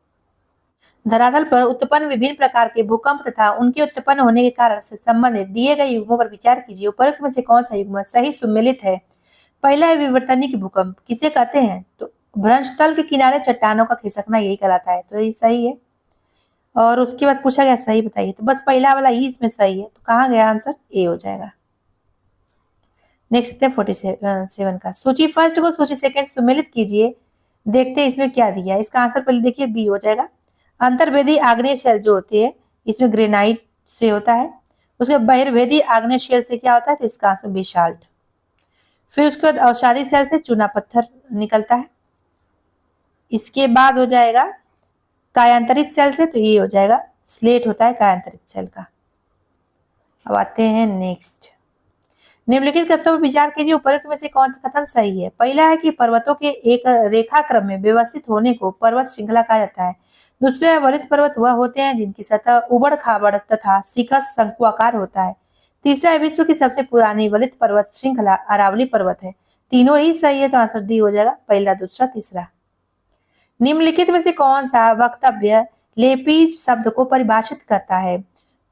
धरातल पर उत्पन्न विभिन्न प्रकार के भूकंप तथा उनके उत्पन्न होने के कारण से संबंधित दिए गए युग्मों पर विचार कीजिए, उपरोक्त में से कौन सा युग्म सही सुमेलित है। पहला है विवर्तनिक भूकंप, किसे कहते हैं, तो भ्रंश तल के किनारे चट्टानों का खिसकना यही कहलाता है, तो ये सही है। और उसके बाद पूछा गया सही बताइए, तो बस पहला वाला ही इसमें सही है, तो कहाँ गया आंसर, ए हो जाएगा। नेक्स्ट है 47 का, सूची फर्स्ट को सूची सेकंड सुमेलित कीजिए। देखते हैं इसमें क्या दिया है। इसका आंसर पहले देखिए बी हो जाएगा। अंतर्वेदी आग्नेय शेल जो होती है इसमें ग्रेनाइट से होता है। उसके बहिर्वेदी आग्नेय शेल से क्या होता है, तो इसका आंसर बेसाल्ट। फिर उसके बाद अवसादी सेल से चूना पत्थर निकलता है। इसके बाद हो जाएगा कायांतरित सेल से, तो ये हो जाएगा स्लेट होता है कायांतरित सेल का। अब आते हैं नेक्स्ट। निम्नलिखित कथनों पर विचार कीजिए, उपरोक्त में से कौन सा कथन सही है। पहला है कि पर्वतों के एक रेखा क्रम में व्यवस्थित होने को पर्वत श्रृंखला कहा जाता है। दूसरा, वलित पर्वत वह होते हैं जिनकी सतह उबड़ खाबड़ तथा शिखर शंकुआकार होता है। तीसरा है, विश्व की सबसे पुरानी वलित पर्वत श्रृंखला अरावली पर्वत है। तीनों ही सही है, तो आंसर डी हो जाएगा, पहला, दूसरा, तीसरा। निम्नलिखित में से कौन सा वक्तव्य लेपीज शब्द को परिभाषित करता है,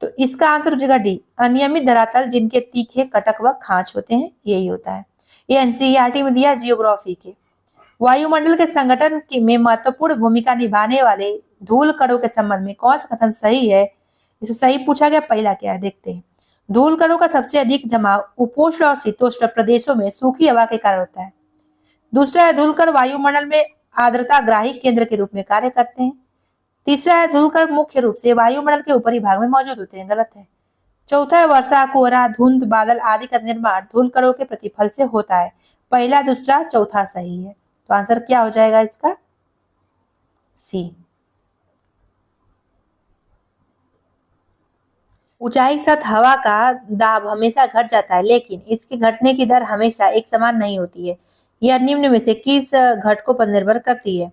तो इसका आंसर हो जाएगा डी, अनियमित धरातल जिनके तीखे कटक व खांच होते हैं, यही होता है। ये एनसीईआरटी में दिया जियोग्राफी के। वायुमंडल के संगठन में महत्वपूर्ण भूमिका निभाने वाले धूल कणों के संबंध में कौन सा कथन सही है। इसे सही पूछा गया, पहला क्या है देखते हैं। धूल कणों का सबसे अधिक जमाव उपोष्ण और शीतोष्ण प्रदेशों में सूखी हवा के कारण होता है। दूसरा है, धूल कण वायुमंडल में आर्द्रता ग्राही केंद्र के रूप में कार्य करते हैं। तीसरा है, धूल कण मुख्य रूप से वायुमंडल के ऊपरी भाग में मौजूद होते हैं, गलत है। चौथा है, वर्षा, कोहरा, धुंध, बादल आदि का निर्माण धूल कणों के प्रतिफल से होता है। पहला, दूसरा, चौथा सही है, तो आंसर क्या हो जाएगा इसका, सी। ऊंचाई के साथ हवा का दाब हमेशा घट जाता है, लेकिन इसके घटने की दर हमेशा एक समान नहीं होती है। यह निम्न में से किस घटकों पर निर्भर करती है,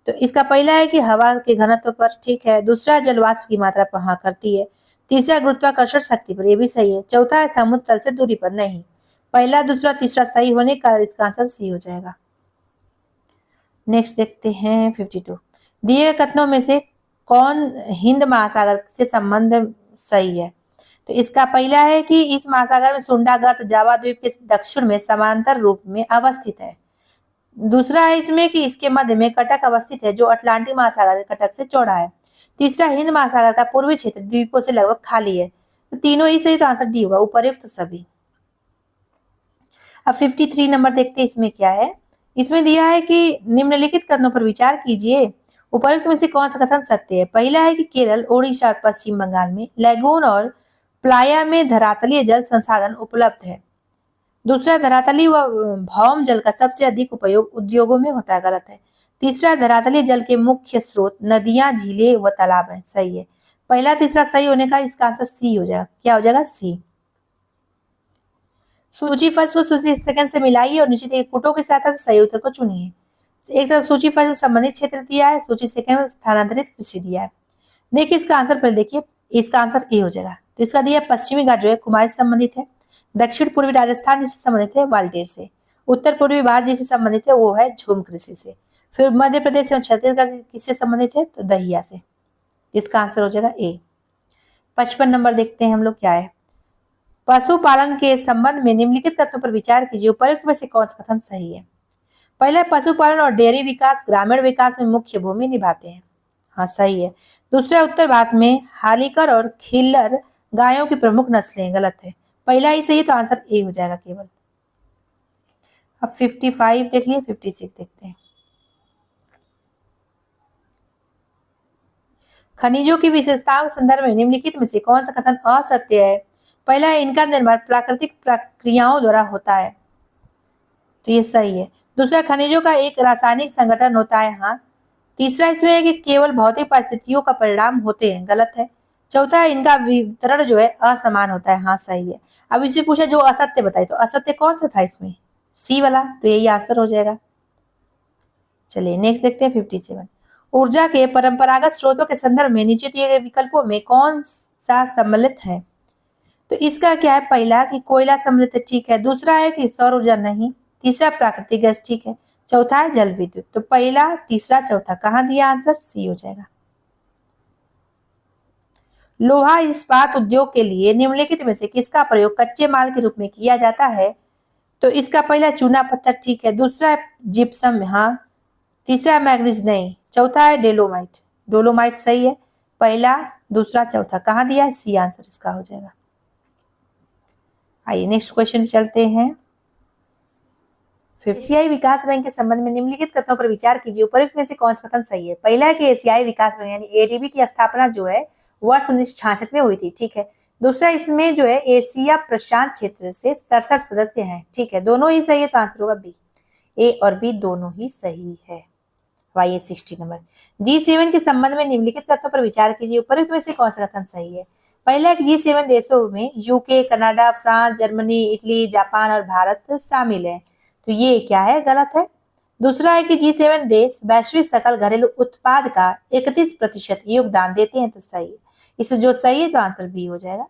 तो इसका पहला है कि हवा के घनत्व पर, ठीक है। दूसरा, जलवाष्प की मात्रा पर, हाँ करती है। तीसरा, गुरुत्वाकर्षण शक्ति पर, ये भी सही है। चौथा है, समुद्र तल से दूरी पर, नहीं। पहला, दूसरा, तीसरा सही होने का इसका आंसर सी हो जाएगा। नेक्स्ट देखते हैं 52। दिए कथनों में से कौन हिंद महासागर से संबंध सही है, तो इसका पहला है कि इस महासागर में सुंडा गर्त जावा द्वीप के दक्षिण में समांतर रूप में अवस्थित है। दूसरा है इसमें कि इसके मध्य में कटक अवस्थित है जो अटलांटिक महासागर के कटक से चौड़ा है। तीसरा, हिंद महासागर का पूर्वी क्षेत्र द्वीपों से लगभग खाली है। तो तीनों ही सही, तो आंसर डी होगा, उपर्युक्त सभी। अब 53 नंबर देखते हैं इसमें क्या है। इसमें दिया है कि निम्नलिखित कथनों पर विचार कीजिए, उपर्युक्त में से कौन सा कथन सत्य है। पहला है कि केरल, ओडिशा और पश्चिम बंगाल में लैगून और प्लाया में धरातलीय जल संसाधन उपलब्ध है। दूसरा, धरातलीय व भौम जल का सबसे अधिक उपयोग उद्योगों में होता है, गलत है। तीसरा, धरातलीय जल के मुख्य स्रोत नदियां, झीलें व तालाब हैं, सही है। पहला, तीसरा सही होने का इसका आंसर सी हो जाएगा, क्या हो जाएगा, सी। सूची फर्स्ट को सूची सेकंड से मिलाइए और नीचे दिए कोटों की सहायता से सही उत्तर को चुनिए। एक तरफ सूची फर्स्ट में संबंधित क्षेत्र दिया है, सूची सेकंड में स्थानांतरित कृषि दिया है। देखिए इसका आंसर पहले देखिए, इसका आंसर ए हो जाएगा। तो इसका दिया पश्चिमी घाट जो है कुमारी से संबंधित है, दक्षिण पूर्वी राजस्थान जिससे संबंधित है वाल्टेर से, उत्तर पूर्वी भारत जिससे संबंधित है वो है झूम कृषि से, फिर मध्य प्रदेश एवं छत्तीसगढ़ किससे संबंधित है, तो दहिया से। इसका आंसर हो जाएगा ए। 55 नंबर देखते हैं हम लोग क्या है। पशुपालन के संबंध में निम्नलिखित कथनों पर विचार कीजिए, उपरोक्त में से कौन सा कथन सही है। पहला, पशुपालन और डेयरी विकास ग्रामीण विकास में मुख्य भूमि निभाते हैं, हाँ सही है। दूसरा, उत्तर भारत में हालीकर और खिल्लर गायों की प्रमुख नस्लें, गलत है। पहला ही सही, तो आंसर ए हो जाएगा केवल। अब 55 देख लिए, 56 देखते हैं। खनिजों की विशेषताओं के संदर्भ में निम्नलिखित में से कौन सा कथन असत्य है। पहला है, इनका निर्माण प्राकृतिक प्रक्रियाओं द्वारा होता है, तो ये सही है। दूसरा, खनिजों का एक रासायनिक संगठन होता है, हाँ। तीसरा इसमें है कि केवल भौतिक परिस्थितियों का परिणाम होते हैं, गलत है। चौथा है, इनका वितरण जो है असमान होता है, हाँ सही है। अब इसे पूछा जो असत्य बताए, तो असत्य कौन सा था इसमें, सी वाला, तो यही आंसर हो जाएगा। चलिए नेक्स्ट देखते हैं 57। ऊर्जा के परंपरागत स्रोतों के संदर्भ में नीचे दिए गए विकल्पों में कौन सा सम्मिलित है, तो इसका क्या है, पहला कि कोयला सम्मिलित है, ठीक है। दूसरा है कि सौर ऊर्जा नहीं। तीसरा, प्राकृतिक गैस, ठीक है। चौथा है जल विद्युत, तो पहला, तीसरा, चौथा कहाँ दिया, आंसर सी हो जाएगा। लोहा इस्पात उद्योग के लिए निम्नलिखित में से किसका प्रयोग कच्चे माल के रूप में किया जाता है, तो इसका पहला चूना पत्थर, ठीक है। दूसरा है जिप्सम, हाँ। तीसरा है मैग्नीज, नहीं। चौथा है डेलोमाइट, डोलोमाइट सही है। पहला, दूसरा, चौथा कहाँ दिया है, सी आंसर इसका हो जाएगा। आइए नेक्स्ट क्वेश्चन चलते हैं। एशियाई विकास बैंक के संबंध में निम्नलिखित कथनों पर विचार कीजिए, उपरोक्त में से कौन सा कथन सही है। पहला है कि एशियाई विकास बैंक यानी एडीबी की स्थापना जो है वर्ष 1966 में हुई थी, ठीक है। दूसरा, इसमें जो है एशिया प्रशांत क्षेत्र से 67 सदस्य हैं, ठीक है। दोनों ही सही है, तो आंसर होगा बी। ए और बी दोनों ही सही है। Y 60 number. G7 के संबंध में निम्नलिखित कथनों पर विचार कीजिए, उपरोक्त में से कौन सा कथन सही है। पहला है G7 देशों में UK, Canada, France, Germany, Italy, Japan और भारत शामिल है, तो ये क्या है, गलत है। दूसरा है कि G7 देश वैश्विक सकल घरेलू उत्पाद का 31% योगदान देते हैं, तो सही है। इसमें जो सही है तो आंसर बी हो जाएगा।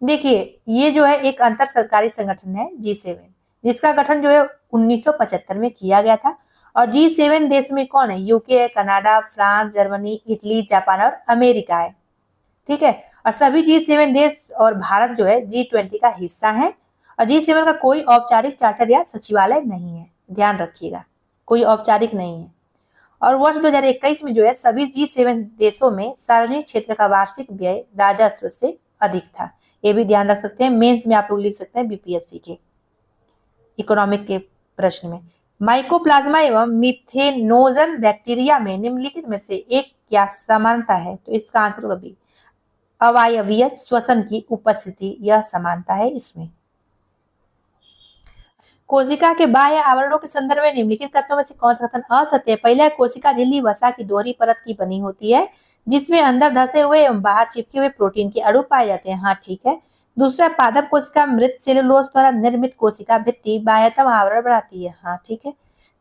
देखिए, ये जो है एक अंतर सरकारी संगठन है G7, जिसका गठन जो है 1975 में किया गया था। और G7 देश में कौन है, यूके है, Canada, France, Germany, Italy, Japan और अमेरिका है, ठीक है। और सभी G7 देश और भारत जो है G20 का हिस्सा है। और G7 का कोई औपचारिक चार्टर या सचिवालय नहीं है, ध्यान रखिएगा, कोई औपचारिक नहीं है। और वर्ष 2021 में जो है सभी G7 देशों में सार्वजनिक क्षेत्र का वार्षिक व्यय राजस्व से अधिक था। ये भी ध्यान रख सकते हैं, मेंस में आप लोग लिख सकते हैं बीपीएससी के इकोनॉमिक के प्रश्न में। माइकोप्लाज्मा एवं मिथेनोजन बैक्टीरिया में निम्नलिखित में से एक क्या समानता है, तो इसका आंसर होगा बी। अवायवीय श्वसन की उपस्थिति, यह समानता है इसमें। कोशिका के बाह्य आवरणों के संदर्भ में निम्नलिखित कथनों में से कौन सा कथन असत्य है। पहला, कोशिका झिल्ली वसा की दोहरी परत की बनी होती है, जिसमें अंदर धसे हुए एवं बाहर चिपके हुए प्रोटीन के अणु पाए जाते हैं, हाँ ठीक है। दूसरा, पादप कोशिका मृत सेलुलोज द्वारा निर्मित कोशिका भित्ति बाह्यतम आवरण बनाती है, हाँ ठीक है।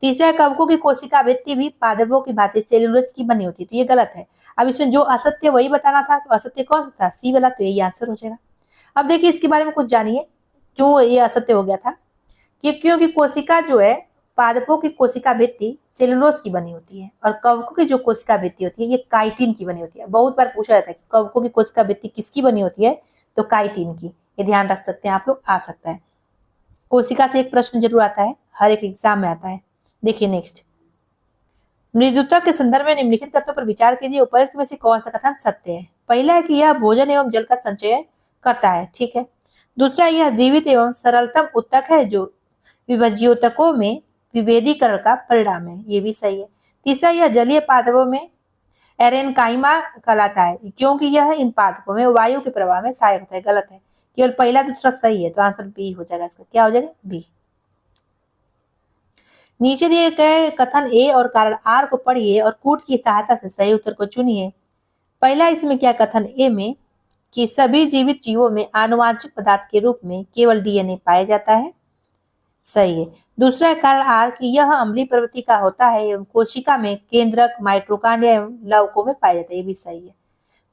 तीसरा, कवकों की कोशिका भित्ति भी पादपों की भांति सेलुलोज की बनी होती है, तो ये गलत है। अब इसमें जो असत्य वही बताना था, तो असत्य कौन सा था, सी वाला, तो यही आंसर हो जाएगा। अब देखिए इसके बारे में कुछ जानिए, क्यों ये असत्य हो गया था। क्योंकि कोशिका जो है, पादपों की कोशिका भित्ति सेलुलोज की बनी होती है, और कवकों की जो कोशिका भित्ति होती है ये काइटिन की बनी होती है। बहुत बार पूछा जाता है कि कवकों की कोशिका भित्ति किसकी बनी होती है, तो काइटिन की। ये ध्यान रख सकते हैं आप लोग, आ सकता है। कोशिका से एक प्रश्न जरूर आता है, हर एक एग्जाम में आता है। देखिए नेक्स्ट, मृदुता के संदर्भ में निम्नलिखित कथनों पर विचार कीजिए, उपरोक्त में से कौन सा कथन सत्य है। पहला है कि यह भोजन एवं जल का संचय करता है, ठीक है। दूसरा, यह जीवित एवं सरलतम उत्तक है जो विभज्योतकों में विभेदीकरण का परिणाम है, ये भी सही है। तीसरा, यह जलीय पादपों में एरेनकाइमा कहलाता है, क्योंकि यह इन पादपों में वायु के प्रवाह में सहायक होता है, गलत है। केवल पहला दूसरा सही है, तो आंसर बी हो जाएगा। इसका क्या हो जाएगा, बी। नीचे दिए गए कथन ए और कारण आर को पढ़िए और कूट की सहायता से सही उत्तर को चुनिए। पहला, इसमें क्या कथन ए में कि सभी जीवित जीवों में आनुवांशिक पदार्थ के रूप में केवल डीएनए पाया जाता है, सही है। दूसरा, कारण आर कि यह अम्लीय प्रवृत्ति का होता है एवं कोशिका में केंद्रक, माइटोकॉन्ड्रिया एवं लवकों में पाया जाता है, ये भी सही है।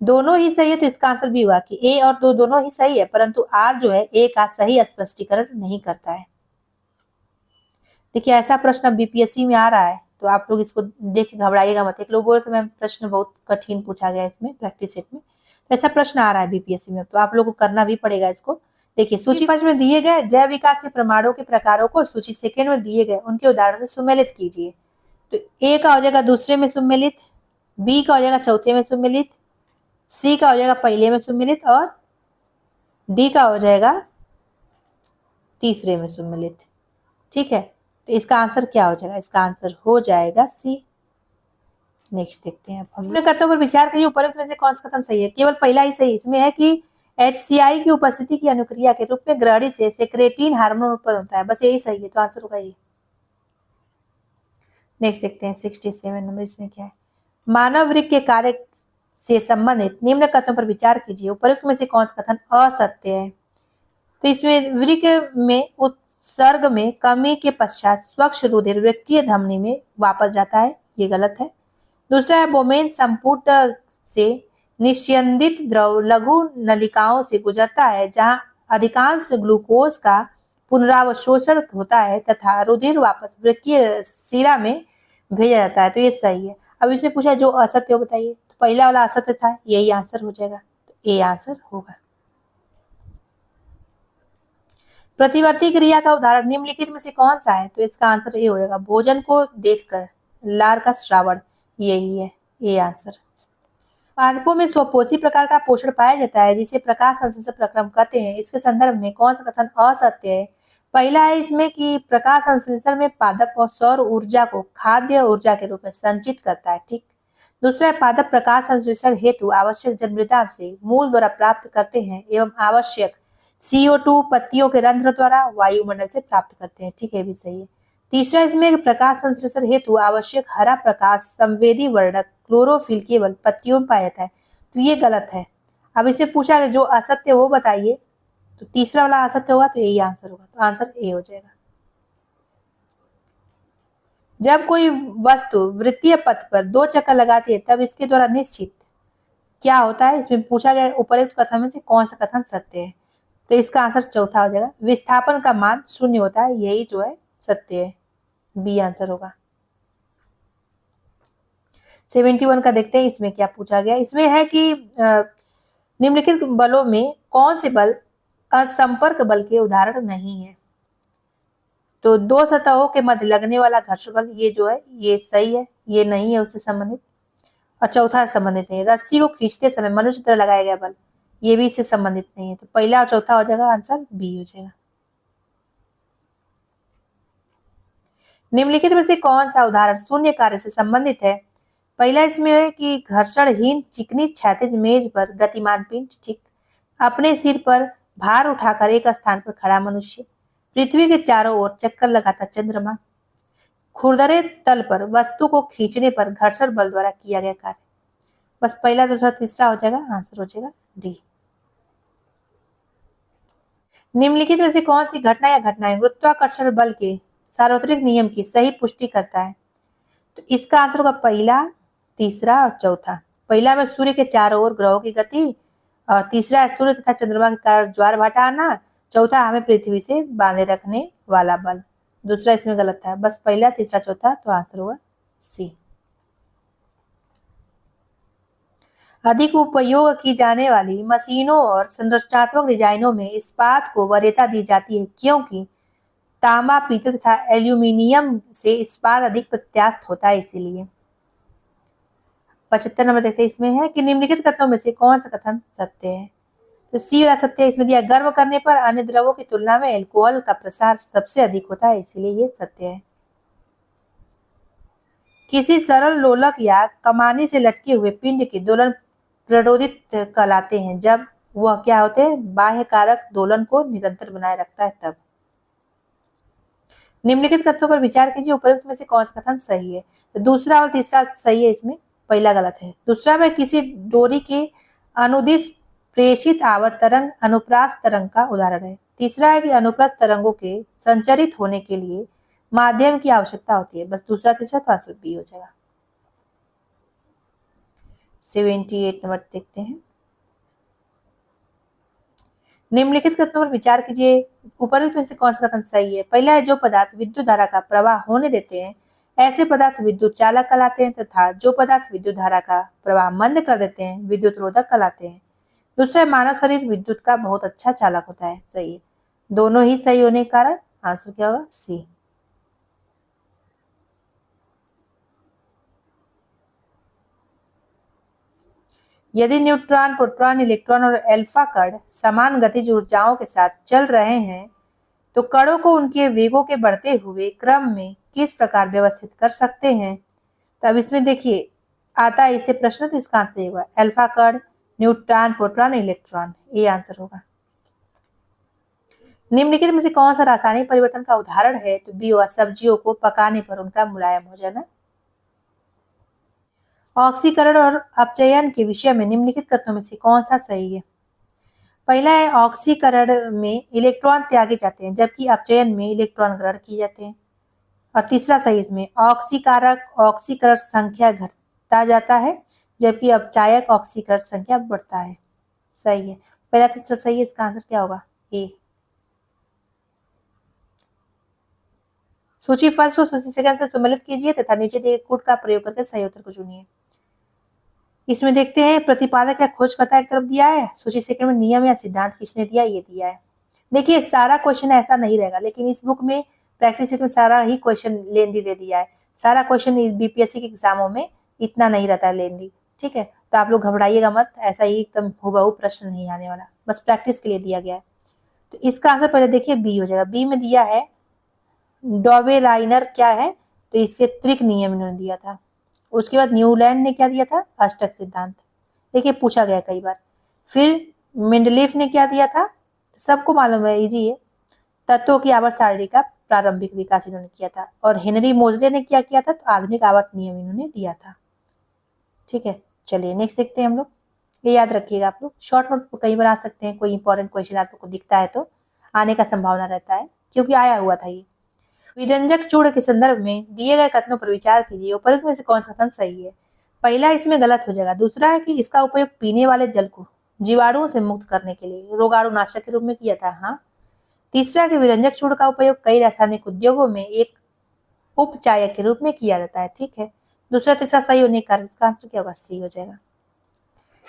दोनों ही सही है, तो इसका आंसर भी हुआ कि ए और दो दोनों ही सही है, परंतु आर जो है ए का सही स्पष्टीकरण नहीं करता है। देखिए ऐसा प्रश्न बीपीएससी में आ रहा है, तो आप लोग इसको देख के घबराइएगा मत। एक लोग बोल रहे थे मैम प्रश्न बहुत कठिन पूछा गया इसमें प्रैक्टिस सेट में, तो ऐसा प्रश्न आ रहा है बीपीएससी में, तो आप लोग को करना भी पड़ेगा इसको। देखिए सूची 5 में दिए गए जैव विकास के प्रमाणों के प्रकारों को सूची सेकंड में दिए गए उनके उदाहरण से सुमेलित कीजिए। तो ए का हो जाएगा दूसरे में सुमेलित, बी का हो जाएगा चौथे में सुमेलित, सी का हो जाएगा पहले में सुमेलित, और डी का हो जाएगा तीसरे में सुमेलित, ठीक है। तो इसका आंसर क्या हो जाएगा, इसका आंसर हो जाएगा सी। नेक्स्ट देखते हैं, अब हमने कथनों पर विचार करिए, उपरोक्त में से कौन सा कथन सही है। केवल पहला ही सही इसमें है कि HCI की उपस्थिति की अनुक्रिया के रूप में ग्रहणी से सेक्रेटिन हार्मोन उत्पन्न होता है, बस यही सही है, तो आंसर होगा ये। नेक्स्ट देखते हैं 67 नंबर, इसमें क्या है। मानव वृक्क के कार्य से संबंधित निम्न कथनों पर विचार कीजिए, उपरोक्त में से कौन सा कथन असत्य है। तो इसमें वृक्क में उत्सर्ग में कमी के पश्चात स्वच्छ रुधिर वृक्कीय धमनी में वापस जाता है, ये गलत है। दूसरा है बोमेन संपुट से निस्यंदित द्रव लघु नलिकाओं से गुजरता है, जहां अधिकांश ग्लूकोज का पुनरावशोषण होता है तथा रुधिर वापस वृक्कीय शिरा में भेजा जाता है, तो ये सही है। अब इससे पूछा जो असत्य हो बताइए, तो पहला वाला असत्य था, यही आंसर हो जाएगा, तो ए आंसर होगा। प्रतिवर्ती क्रिया का उदाहरण निम्नलिखित में से कौन सा है, तो इसका आंसर ए हो जाएगा। भोजन को देखकर लार का श्रावण, यही है ए आंसर। पादपों में स्वपोषी प्रकार का पोषण पाया जाता है, जिसे प्रकाश संश्लेषण प्रक्रम कहते हैं। इसके संदर्भ में कौन सा कथन असत्य है। पहला है इसमें कि प्रकाश संश्लेषण में पादप और सौर ऊर्जा को खाद्य ऊर्जा के रूप में संचित करता है। ठीक। दूसरा है पादप प्रकाश संश्लेषण हेतु आवश्यक जल मृदा से मूल द्वारा प्राप्त करते हैं एवं आवश्यक CO2 पत्तियों के रंध्र द्वारा वायुमंडल से प्राप्त करते हैं। ठीक है, भी सही है। तीसरा इसमें प्रकाश संश्लेषण हेतु आवश्यक हरा प्रकाश संवेदी वर्णक क्लोरोफिल केवल पत्तियों में पाया जाता है, तो ये गलत है। अब इसे पूछा गया जो असत्य वो बताइए, तो तीसरा वाला असत्य होगा, तो यही आंसर होगा, तो आंसर ए हो जाएगा। जब कोई वस्तु वृत्तीय पथ पर 2 चक्कर लगाती है तब इसके द्वारा निश्चित क्या होता है, इसमें पूछा गया उपर्युक्त कथन में से कौन सा कथन सत्य है, तो इसका आंसर चौथा हो जाएगा। विस्थापन का मान 0 होता है, यही जो है सत्य है, बी आंसर होगा। 71 का देखते हैं इसमें क्या पूछा गया। इसमें है कि निम्नलिखित बलों में कौन से बल असंपर्क बल के उदाहरण नहीं है, तो 2 सतहों के मध्य लगने वाला घर्षण बल, ये जो है ये सही है, ये नहीं है उससे संबंधित। और चौथा संबंधित है, रस्सी को खींचते समय मनुष्य द्वारा लगाया गया बल, ये भी इससे संबंधित नहीं है, तो पहला और चौथा हो जाएगा, आंसर बी हो जाएगा। निम्नलिखित में से कौन सा उदाहरण शून्य कार्य से संबंधित है। पहला इसमें है कि घर्षणहीन चिकनी क्षैतिज मेज पर गतिमान पिंड, ठीक। अपने सिर पर भार उठाकर एक स्थान पर खड़ा मनुष्य, पृथ्वी के चारों ओर चक्कर लगाता चंद्रमा, खुरदरे तल पर वस्तु को खींचने पर घर्षण बल द्वारा किया गया कार्य। बस पहला दूसरा तीसरा हो जाएगा, आंसर हो जाएगा डी। निम्नलिखित में से कौन सी घटना या घटनाएं गुरुत्वाकर्षण बल के सार्वत्रिक नियम की सही पुष्टि करता है, तो इसका आंसर होगा पहला, तीसरा और चौथा। पहला में सूर्य के चारों ओर ग्रहों की गति, और तीसरा है सूर्य तथा चंद्रमा के कारण ज्वार भाटा आना, चौथा हमें पृथ्वी से बांधे रखने वाला बल। दूसरा इसमें गलत है, बस पहला तीसरा चौथा, तो आंसर होगा सी। अधिक उपयोग की जाने वाली मशीनों और संरचनात्मक डिजाइनों में इस्पात को वरीयता दी जाती है क्योंकि तांबा, पीतल तथा एल्यूमिनियम से इस्पात अधिक प्रत्यास्थ होता है, इसीलिए। 75 नंबर देखते हैं, इसमें है कि निम्नलिखित कथनों में से कौन सा कथन सत्य है, तो सी वाला सत्य है। इसमें दिया गर्म करने पर अन्य द्रवों की तुलना में एल्कोहल का प्रसार सबसे अधिक होता है, इसीलिए ये सत्य है। किसी सरल लोलक या कमानी से लटके हुए पिंड के दोलन प्ररोदित कहलाते हैं जब वह क्या होते हैं, बाह्य कारक दोलन को निरंतर बनाए रखता है तब। निम्नलिखित कथनों पर विचार कीजिए, उपरोक्त में से कौन सा कथन सही है, तो दूसरा और तीसरा सही है, इसमें पहला गलत है। दूसरा में किसी डोरी के अनुदिश प्रेषित आवर्त तरंग अनुप्रास तरंग का उदाहरण है। तीसरा है कि अनुप्रस्थ तरंगों के संचरित होने के लिए माध्यम की आवश्यकता होती है। बस दूसरा तीसरा तो आंसर बी हो जाएगा। 78 नंबर देखते हैं, निम्नलिखित कथनों पर विचार कीजिए, उपरोक्त में से कौन सा कथन सही है। पहला है जो पदार्थ विद्युत धारा का प्रवाह होने देते हैं ऐसे पदार्थ विद्युत चालक कहलाते हैं तथा जो पदार्थ विद्युत धारा का प्रवाह मंद कर देते हैं विद्युत रोधक कहलाते हैं। दूसरा है मानव शरीर विद्युत का बहुत अच्छा चालक होता है, सही है। दोनों ही सही होने के कारण आंसर क्या होगा, सी। यदि न्यूट्रॉन, प्रोटॉन, इलेक्ट्रॉन और अल्फा कण समान गतिज ऊर्जाओं के साथ चल रहे हैं तो कणों को उनके वेगों के बढ़ते हुए क्रम में किस प्रकार व्यवस्थित कर सकते हैं। तो अब इसमें देखिए आता है इससे प्रश्न, तो इसका आंसर होगा अल्फा कण, न्यूट्रॉन, प्रोटॉन, इलेक्ट्रॉन, ये आंसर होगा। निम्नलिखित में से कौन सा रासायनिक परिवर्तन का उदाहरण है, तो बी होगा सब्जियों को पकाने पर उनका मुलायम हो जाना। ऑक्सीकरण और अपचयन के विषय में निम्नलिखित कथनों में से कौन सा सही है। पहला है ऑक्सीकरण में इलेक्ट्रॉन त्यागे जाते हैं जबकि अपचयन में इलेक्ट्रॉन ग्रहण किए जाते हैं। और तीसरा सही इसमें ऑक्सीकारक ऑक्सीकरण संख्या घटता जाता है जबकि अपचायक ऑक्सीकरण संख्या बढ़ता है, सही है। पहला तीसरा सही है, इसका आंसर क्या होगा, ए। सूची फर्स्ट को सूची सेकंड से सम्मिलित कीजिए तथा नीचे दिए कोड का प्रयोग करके सही उत्तर को चुनिए। इसमें देखते हैं प्रतिपादक या खोजकर्ता एक तरफ दिया है, सूची सेकंड में नियम या सिद्धांत किसने दिया, ये दिया है। देखिए सारा क्वेश्चन ऐसा नहीं रहेगा, लेकिन इस बुक में प्रैक्टिस सेट में सारा ही क्वेश्चन लेंदी दे दिया है। सारा क्वेश्चन बीपीएससी के एग्जामों में इतना नहीं रहता है लेंदी, ठीक है। तो आप लोग घबराइएगा मत, ऐसा ही एकदम हुबहू प्रश्न नहीं आने वाला, बस प्रैक्टिस के लिए दिया गया है। तो इसका आंसर पहले देखिए बी हो जाएगा। बी में दिया है डॉबेराइनर क्या है, तो इसके त्रिक नियम इन्होंने दिया था। उसके बाद न्यूलैंड ने क्या दिया था, अष्टक सिद्धांत। देखिए पूछा गया कई बार। फिर मेंडलीफ ने क्या दिया था, सबको मालूम है, इजी है, तत्वों की आवर्त सारणी का प्रारंभिक विकास इन्होंने किया था। और हेनरी मोजले ने क्या किया था, तो आधुनिक आवर्त नियम इन्होंने दिया था। ठीक है, चलिए नेक्स्ट देखते हैं हम लोग। ये याद रखिएगा आप लोग, शॉर्ट नोट कहीं बना सकते हैं, कोई इंपॉर्टेंट क्वेश्चन आप लोग को दिखता है तो आने का संभावना रहता है, क्योंकि आया हुआ था ये। विरंजक चूर्ण के संदर्भ में दिए गए कथनों पर विचार कीजिए, उपरोक्त में से कौन सा कथन सही है। पहला इसमें गलत हो जाएगा। दूसरा है कि इसका उपयोग पीने वाले जल को जीवाणुओं से मुक्त करने के लिए रोगाणुनाशक के रूप में किया था, हाँ। तीसरा कि विरंजक चूर्ण का उपयोग कई रासायनिक उद्योगों में एक उपचायक के रूप में किया जाता है, ठीक है। दूसरा तीसरा सही होने के कारण इसका आंसर क्या होगा, सी हो जाएगा।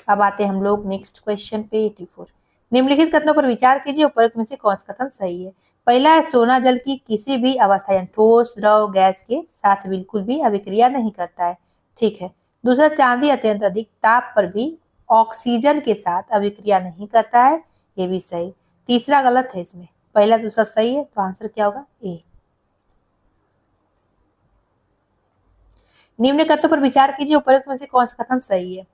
अब आते हैं हम लोग नेक्स्ट क्वेश्चन पे 84। निम्नलिखित कथनों पर विचार कीजिए, उपरोक्त में से कौन सा कथन सही है। पहला है सोना जल की किसी भी अवस्था यानी ठोस द्रव गैस के साथ बिल्कुल भी अभिक्रिया नहीं करता है, ठीक है। दूसरा चांदी अत्यंत अधिक ताप पर भी ऑक्सीजन के साथ अभिक्रिया नहीं करता है, ये भी सही। तीसरा गलत है इसमें, पहला दूसरा सही है, तो आंसर क्या होगा, ए। निम्न कथनों पर विचार कीजिए, उपरोक्त में से कौन सा कथन सही है।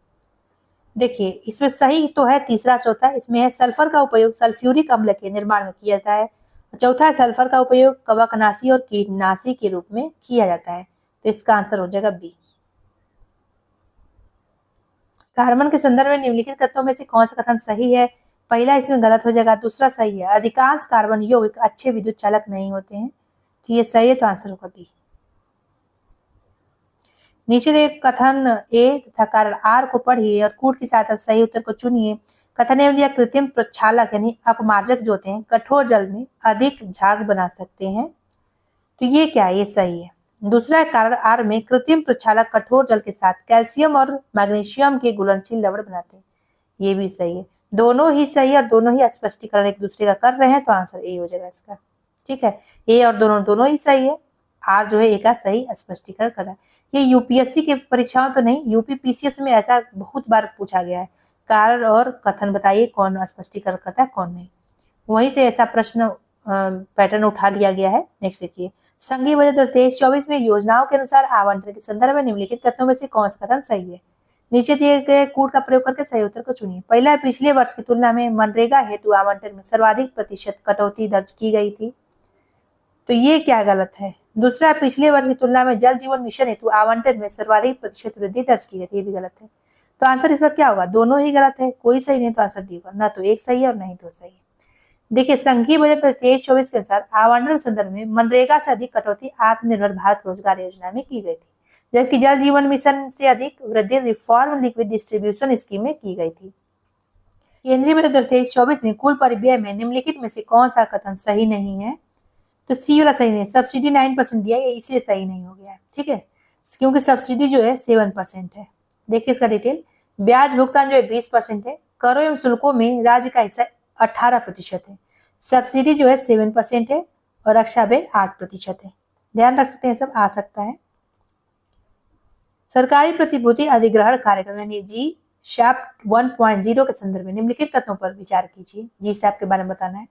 देखिए इसमें सही तो है तीसरा चौथा, इसमें है सल्फर का उपयोग सल्फ्यूरिक अम्ल के निर्माण में किया जाता है। चौथा है सल्फर का उपयोग कवकनाशी और कीटनाशी के रूप में किया जाता है, तो इसका आंसर हो जाएगा बी। कार्बन के संदर्भ में निम्नलिखित कथनों में से कौन सा कथन सही है। पहला इसमें गलत हो जाएगा, दूसरा सही है। अधिकांश कार्बन यौगिक अच्छे विद्युत चालक नहीं होते हैं, तो ये सही है, तो आंसर होगा बी। नीचे दिए कथन ए तथा कारण आर को पढ़िए और कूट की सहायता से सही उत्तर को चुनिए। कथन एवं कृत्रिम प्रक्षालक यानी अपमार्जक जो होते हैं कठोर जल में अधिक झाग बना सकते हैं, तो ये क्या है, ये सही है। दूसरा है कारण आर में कृत्रिम प्रक्षालक कठोर जल के साथ कैल्शियम और मैग्नीशियम के घुलनशील लवण बनाते हैं, ये भी सही है। दोनों ही सही और दोनों ही स्पष्टीकरण एक दूसरे का कर रहे हैं, तो आंसर ए हो जाएगा इसका, ठीक है। ए और दोनों ही सही है, आर जो है ए का सही स्पष्टीकरण कर रहा है। ये यूपीएससी के परीक्षाओं तो नहीं, यूपीपीसीएस में ऐसा बहुत बार पूछा गया है, कारण और कथन बताइए कौन स्पष्टीकरण करता है कौन नहीं, वहीं से ऐसा प्रश्न पैटर्न उठा लिया गया है। नेक्स्ट देखिए, संघीय बजट 2023-24 में योजनाओं के अनुसार आवंटन के संदर्भ में निम्नलिखित कथनों में से कौन सा कथन सही है। नीचे दिए गए कूट का प्रयोग करके सही उत्तर को चुनिए। पहला है पिछले वर्ष की तुलना में मनरेगा हेतु आवंटन में सर्वाधिक प्रतिशत कटौती दर्ज की गई थी, तो ये क्या गलत है। दूसरा, पिछले वर्ष की तुलना में जल जीवन मिशन हेतु आवंटन में सर्वाधिक प्रतिशत वृद्धि दर्ज की गई थी, ये भी गलत है। तो आंसर इसका क्या होगा, दोनों ही गलत है, कोई सही नहीं, तो आंसर डी होगा, ना तो एक सही है और नहीं दो सही है। देखिए संघीय बजट 23-24 के अनुसार आवंटन के संदर्भ में मनरेगा से अधिक कटौती आत्मनिर्भर भारत रोजगार योजना में की गई थी, जबकि जल जीवन मिशन से अधिक वृद्धि रिफॉर्म लिक्विड डिस्ट्रीब्यूशन स्कीम में की गई थी। केंद्रीय बजट 23-24 में कुल परिव्यय में निम्नलिखित में से कौन सा कथन सही नहीं है, तो सी वाला सही नहीं है। सब्सिडी 9% दिया है, इसलिए सही नहीं हो गया है, ठीक है, क्योंकि सब्सिडी जो है 7% है। देखिए इसका डिटेल, ब्याज भुगतान जो है 20% है, करों एवं शुल्कों में राज्य का हिस्सा 18% है, सब्सिडी जो है 7% है और रक्षा व्यय 8% है। ध्यान रख सकते हैं, सब आ सकता है। सरकारी प्रतिभूति अधिग्रहण कार्यक्रम यानी जी शैप 1.0 के संदर्भ में निम्नलिखित कथनों पर विचार कीजिए। जी शैप के बारे में बताना है,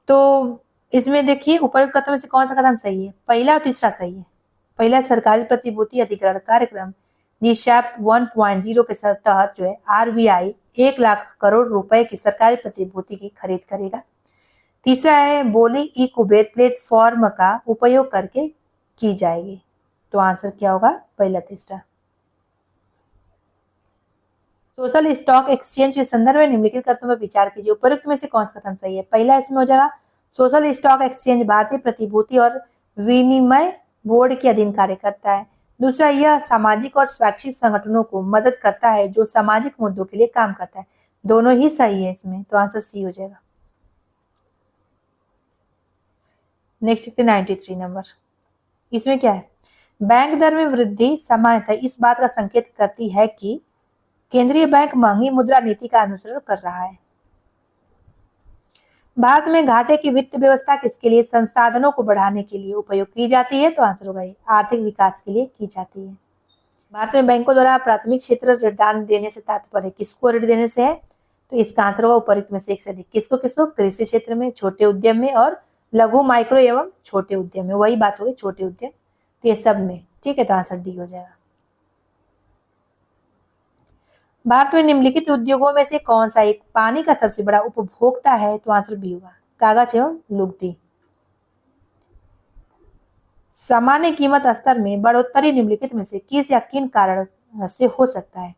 तो इसमें देखिए ऊपर कथनों में से कौन सा कथन सही है। पहला और तीसरा सही है। पहला सरकारी प्रतिभूति अधिग्रहण कार्यक्रम जी शैप 1.0 के तहत जो है आरबीआई 1 लाख करोड़ रुपए की सरकारी प्रतिभूति की खरीद करेगा। तीसरा है बोली इनक्यूबेट प्लेटफॉर्म का उपयोग करके की जाएगी, तो आंसर क्या होगा, पहला तीसरा। सोशल स्टॉक एक्सचेंज के संदर्भ में निम्नलिखित कथनों पर विचार कीजिए, उपरोक्त में से कौन सा कथन सही है। पहला इसमें हो जाएगा सोशल स्टॉक एक्सचेंज भारतीय प्रतिभूति और विनिमय बोर्ड के अधीन कार्य करता है। दूसरा, यह सामाजिक और स्वैच्छिक संगठनों को मदद करता है जो सामाजिक मुद्दों के लिए काम करता है, दोनों ही सही है इसमें, तो आंसर सी हो जाएगा। नेक्स्ट 93 नंबर, इसमें क्या है, बैंक दर में वृद्धि सामान्यतः इस बात का संकेत करती है कि केंद्रीय बैंक महंगी मुद्रा नीति का अनुसरण कर रहा है। भारत में घाटे की वित्त व्यवस्था किसके लिए, संसाधनों को बढ़ाने के लिए उपयोग की जाती है, तो आंसर होगा आर्थिक विकास के लिए की जाती है। भारत में बैंकों द्वारा प्राथमिक क्षेत्र ऋणदान देने से तात्पर्य किसको ऋण देने से है, तो इसका आंसर होगा उपरोक्त में से एक से अधिक। किसको किसको? कृषि क्षेत्र में, छोटे उद्यम में और लघु, माइक्रो एवं छोटे उद्यम में। वही बात होगी, छोटे उद्यम, तो ये सब में। ठीक है, तो आंसर डी हो जाएगा। भारत में निम्नलिखित उद्योगों में से कौन सा एक पानी का सबसे बड़ा उपभोक्ता है? तो आंसर बी होगा, कागज एवं लुगदी। सामान्य कीमत स्तर में बढ़ोतरी निम्नलिखित में से किस या किन कारण से हो सकता है?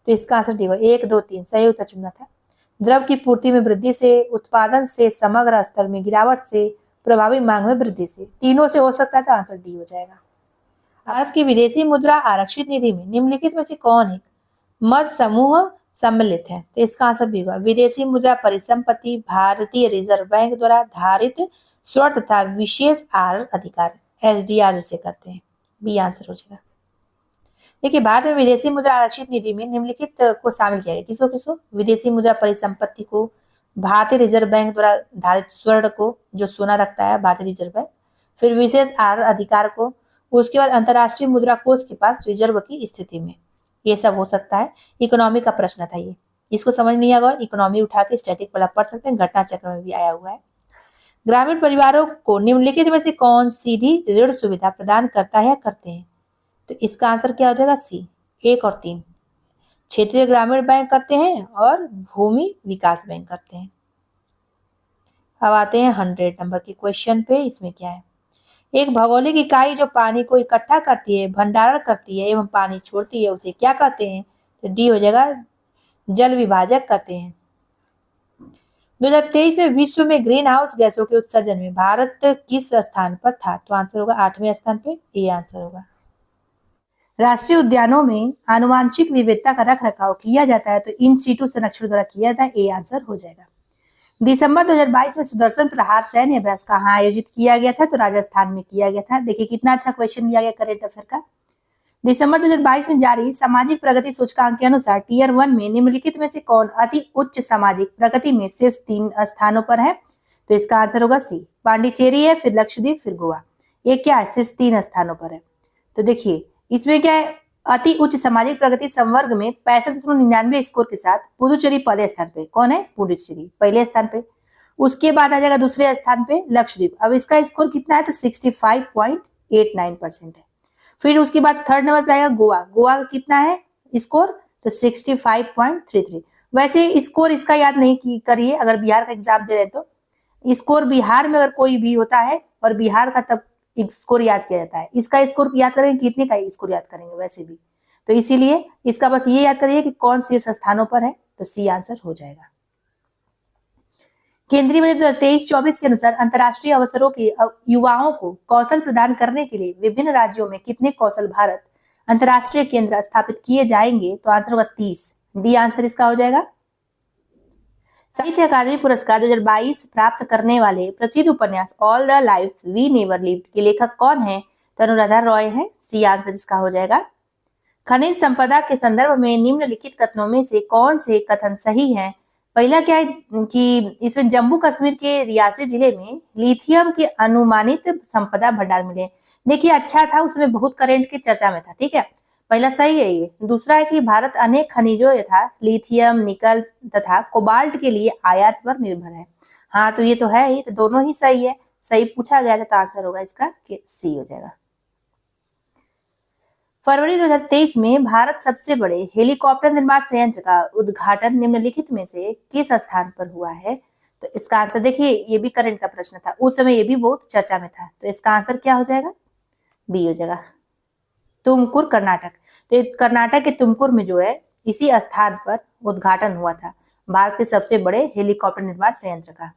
तो इसका आंसर डी होगा, 1, 2, 3 सही उत्तर चुनना था। द्रव की पूर्ति में वृद्धि से, उत्पादन से, समग्र स्तर में गिरावट से, प्रभावी मांग में वृद्धि से। तीनों से हो सकता है, तो आंसर डी हो जाएगा। भारत की विदेशी मुद्रा आरक्षित निधि में निम्नलिखित में से कौन एक मद समूह सम्मिलित है? तो इसका आंसर भी होगा, विदेशी मुद्रा परिसंपत्ति, भारतीय रिजर्व बैंक द्वारा धारित स्वर्ण तथा विशेष आर अधिकार, SDR जिसे कहते हैं। बी आंसर हो जाएगा। देखिए, भारत में विदेशी मुद्रा आरक्षित निधि में निम्नलिखित को शामिल किया गया। किसको किसको? विदेशी मुद्रा परिसंपत्ति को, भारतीय रिजर्व बैंक द्वारा धारित स्वर्ण को, जो सोना रखता है भारतीय रिजर्व बैंक, फिर विशेष आर अधिकार को, उसके बाद अंतरराष्ट्रीय मुद्रा कोष के पास रिजर्व की स्थिति में। ये सब हो सकता है। इकोनॉमी का प्रश्न था ये, इसको समझ नहीं आएगा, इकोनॉमी उठा के स्टैटिक वाला पढ़ सकते हैं, घटना चक्र में भी आया हुआ है। ग्रामीण परिवारों को निम्नलिखित में से कौन सीधी ऋण सुविधा प्रदान करता है या करते हैं? तो इसका आंसर क्या हो जाएगा? सी, 1 और 3। क्षेत्रीय ग्रामीण बैंक करते हैं और भूमि विकास बैंक करते हैं। अब आते हैं 100 नंबर के क्वेश्चन पे। इसमें क्या है? एक भौगोलिक इकाई जो पानी को इकट्ठा करती है, भंडारण करती है एवं पानी छोड़ती है, उसे क्या कहते हैं? तो डी हो जाएगा, जल विभाजक कहते हैं। 2023 में विश्व में ग्रीन हाउस गैसों के उत्सर्जन में भारत किस स्थान पर था? तो आंसर होगा 8वें स्थान पे, ये आंसर होगा। राष्ट्रीय उद्यानों में आनुवांशिक विविधता का रख रखाव किया जाता है, तो इन सीटू संरक्षण द्वारा किया जाता है, ये आंसर हो जाएगा। दिसंबर 2022 में सुदर्शन प्रहार सैन्य अभ्यास कहाँ आयोजित किया गया था? तो राजस्थान में किया गया था। देखिए कितना अच्छा क्वेश्चन दिया गया करेंट अफेयर का। दिसंबर 2022 में जारी सामाजिक प्रगति सूचकांक के अनुसार टियर 1 में निम्नलिखित में से कौन अति उच्च सामाजिक प्रगति में शीर्ष 3 स्थानों पर है? तो इसका आंसर होगा सी, पांडिचेरी है, फिर लक्षद्वीप, फिर गोवा। ये क्या है? शीर्ष 3 स्थानों पर है। तो देखिए इसमें क्या है, अति उच्च सामाजिक प्रगति संवर्ग में 65.99 स्कोर के साथ पुदुचेरी पहले स्थान पे। कौन है? पुडुचेरी पहले स्थान पे। उसके बाद आ जाएगा दूसरे स्थान पे लक्षद्वीप। अब इसका स्कोर कितना है? तो 65.89% है। फिर उसके बाद थर्ड नंबर पे आएगा गोवा। गोवा का कितना है स्कोर? तो 65.33। वैसे स्कोर इसका याद नहीं करिए, अगर बिहार का एग्जाम दे रहे तो स्कोर बिहार में अगर कोई भी होता है और बिहार का तब स्कोर याद किया जाता है। इसका स्कोर याद करेंगे, कितने का स्कोर याद करेंगे वैसे भी, तो इसीलिए इसका बस ये याद करिए कि कौन शीर्ष स्थानों पर है, तो सी आंसर हो जाएगा। केंद्रीय बजट 2023-24 के अनुसार अंतर्राष्ट्रीय अवसरों के युवाओं को कौशल प्रदान करने के लिए विभिन्न राज्यों में कितने कौशल भारत अंतर्राष्ट्रीय केंद्र स्थापित किए जाएंगे? तो आंसर होगा 30। डी आंसर इसका हो जाएगा। साहित्य अकादमी पुरस्कार 2022 प्राप्त करने वाले प्रसिद्ध उपन्यास all the life we never lived के लेखक कौन है? तो अनुराधा रॉय है। सी आंसर इसका हो जाएगा। खनिज संपदा के संदर्भ में निम्नलिखित कथनों में से कौन से कथन सही है? पहला क्या है कि इसमें जम्मू कश्मीर के रियासी जिले में लिथियम के अनुमानित संपदा भंडार मिले। देखिए अच्छा था, उसमें बहुत करंट की चर्चा में था। ठीक है, पहला सही है ये। दूसरा है कि भारत अनेक खनिजों यथा लिथियम, निकल तथा कोबाल्ट के लिए आयात पर निर्भर है। हाँ, तो ये तो है ही, तो दोनों ही सही है। सही पूछा गया था तो आंसर होगा इसका सी हो जाएगा। फरवरी 2023 में भारत सबसे बड़े हेलीकॉप्टर निर्माण संयंत्र का उद्घाटन निम्नलिखित में से किस स्थान पर हुआ है? तो इसका आंसर देखिए, ये भी करंट का प्रश्न था, उस समय ये भी बहुत चर्चा में था, तो इसका आंसर क्या हो जाएगा? बी हो जाएगा, तुमकुर, कर्नाटक। तो कर्नाटक के तुमकुर में जो है इसी स्थान पर उद्घाटन हुआ था भारत के सबसे बड़े हेलीकॉप्टर निर्माण संयंत्र का।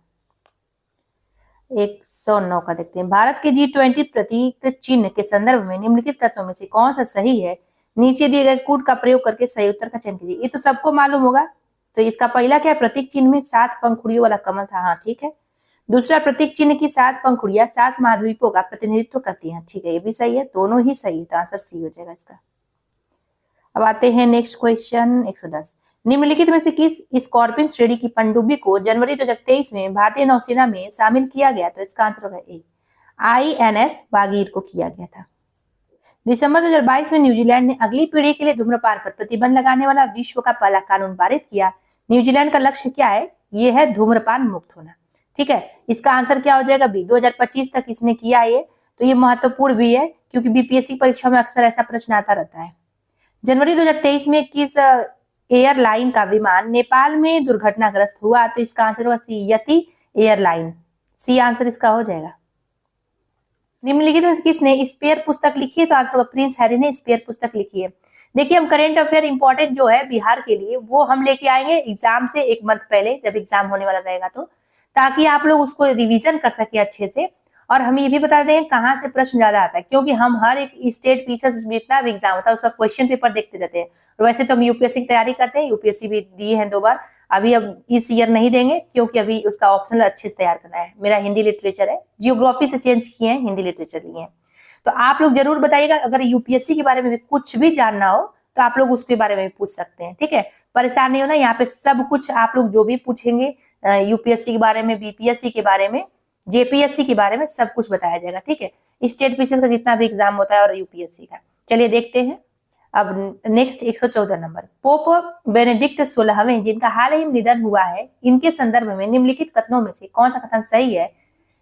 109 का देखते हैं। भारत के G20 प्रतीक चिन्ह के संदर्भ में निम्नलिखित तत्वों में से कौन सा सही है? नीचे दिए गए कूट का प्रयोग करके सही उत्तर का चयन कीजिए। ये तो सबको मालूम होगा। तो इसका पहला क्या है? प्रतीक चिन्ह में 7 पंखुड़ियों वाला कमल था। हाँ ठीक है। दूसरा, प्रतीक चिन्ह की 7 पंखुड़ियां 7 महाद्वीपों का प्रतिनिधित्व करती हैं। ठीक है, ये भी सही है, दोनों ही सही है, तो आंसर सी हो जाएगा इसका। अब आते हैं नेक्स्ट क्वेश्चन 110। निम्नलिखित में से किस स्कॉर्पियन श्रेणी की पनडुब्बी को जनवरी 2023 में भारतीय नौसेना में शामिल किया गया? तो इसका आंसर होगा ए, INS बागीर को किया गया था। दिसंबर 2022 में न्यूजीलैंड ने अगली पीढ़ी के लिए धूम्रपान पर प्रतिबंध लगाने वाला विश्व का पहला कानून पारित किया, न्यूजीलैंड का लक्ष्य क्या है? ये है धूम्रपान मुक्त होना। ठीक है, इसका आंसर क्या हो जाएगा? बी। 2025 तक इसने किया ये, तो ये महत्वपूर्ण भी है क्योंकि बीपीएससी परीक्षा में अक्सर ऐसा प्रश्न आता रहता है। जनवरी 2023 में किस एयरलाइन का विमान नेपाल में दुर्घटनाग्रस्त हुआ? तो इसका आंसर होगा सी, यति एयरलाइन। सी आंसर इसका हो जाएगा। निम्नलिखित में से किसने स्पेयर पुस्तक लिखी है? तो आंसर होगा प्रिंस हैरी ने स्पेयर पुस्तक लिखी है। देखिए, हम करंट अफेयर इंपॉर्टेंट जो है बिहार के लिए वो हम लेके आएंगे एग्जाम से एक मंथ पहले, जब एग्जाम होने वाला रहेगा, तो ताकि आप लोग उसको रिवीजन कर सके अच्छे से। और हम ये भी बता दें कहाँ से प्रश्न ज्यादा आता है, क्योंकि हम हर एक स्टेट पीछे जितना भी एग्जाम होता है उसका क्वेश्चन पेपर देखते रहते हैं। और वैसे तो हम यूपीएससी की तैयारी करते हैं, यूपीएससी भी दिए हैं 2 बार, अभी अब इस ईयर नहीं देंगे क्योंकि अभी उसका ऑप्शनल अच्छे से तैयार करना है। मेरा हिंदी लिटरेचर है, जियोग्राफी से चेंज किए हैं, हिंदी लिटरेचर लिए हैं। तो आप लोग जरूर बताइएगा, अगर यूपीएससी के बारे में भी कुछ भी जानना हो तो आप लोग उसके बारे में भी पूछ सकते हैं। ठीक है, परेशान नहीं होना, यहाँ पे सब कुछ आप लोग जो भी पूछेंगे यूपीएससी के बारे में, बीपीएससी के बारे में, जेपीएससी के बारे में सब कुछ बताया जाएगा। ठीक है, स्टेट पीसीएस का जितना भी एग्जाम होता है और यूपीएससी का। चलिए देखते हैं अब नेक्स्ट 114 नंबर। पोप बेनेडिक्ट 16वें जिनका हाल ही में निधन हुआ है, इनके संदर्भ में निम्नलिखित कथनों में से कौन सा कथन सही है?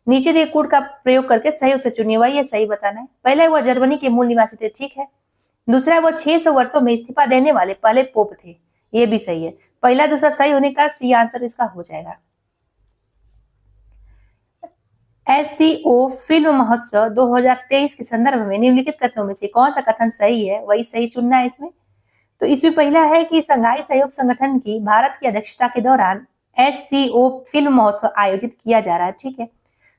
नीचे दिए कोड का प्रयोग करके सही उत्तर चुनिए, वही है सही बताना है। पहला, वह जर्मनी के मूल निवासी थे, ठीक है। दूसरा, वो 600 वर्षों में इस्तीफा देने वाले पहले पोप थे, ये भी सही है। पहला दूसरा सही होने का सी आंसर इसका हो जाएगा। एससीओ फिल्म महोत्सव 2023 के संदर्भ में निम्नलिखित कथनों में से कौन सा कथन सही है? वही सही चुनना है इसमें। तो इसमें पहला है कि संघाई सहयोग संगठन की भारत की अध्यक्षता के दौरान एससीओ फिल्म महोत्सव आयोजित किया जा रहा है, ठीक है।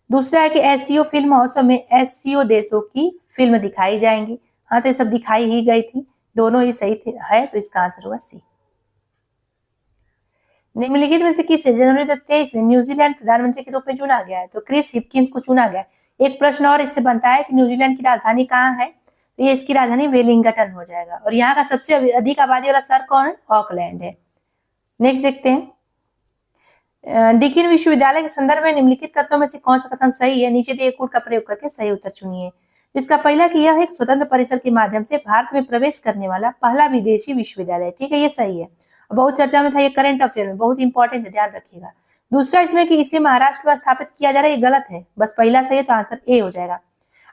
दूसरा है कि एससीओ फिल्म महोत्सव में एससीओ देशों की फिल्म दिखाई जाएंगी। हाँ, तो ये सब दिखाई ही गई थी, दोनों ही सही है, तो इसका आंसर होगा सी। निम्नलिखित में से किसे जनवरी 2023 में न्यूजीलैंड प्रधानमंत्री के रूप में चुना गया है? तो क्रिस हिपकिंस को चुना गया। एक प्रश्न और इससे बनता है कि न्यूजीलैंड की राजधानी कहाँ है? तो ये इसकी राजधानी वेलिंगटन हो जाएगा। और यहाँ का सबसे अधिक आबादी वाला शहर कौन है? ऑकलैंड है। नेक्स्ट देखते हैं, डिकिन विश्वविद्यालय के संदर्भ में निम्नलिखित कथनों में से कौन सा कथन सही है? नीचे दिए कोड का प्रयोग करके सही उत्तर चुनिए। इसका पहला कि यह एक स्वतंत्र परिसर के माध्यम से भारत में प्रवेश करने वाला पहला विदेशी विश्वविद्यालय, ठीक है, ये सही है। बहुत चर्चा में था, ये करंट अफेयर में बहुत इंपॉर्टेंट है, ध्यान रखिएगा। दूसरा इसमें कि इसे महाराष्ट्र में स्थापित किया जा रहा है, ये गलत है, बस पहला सही है, तो आंसर ए हो जाएगा।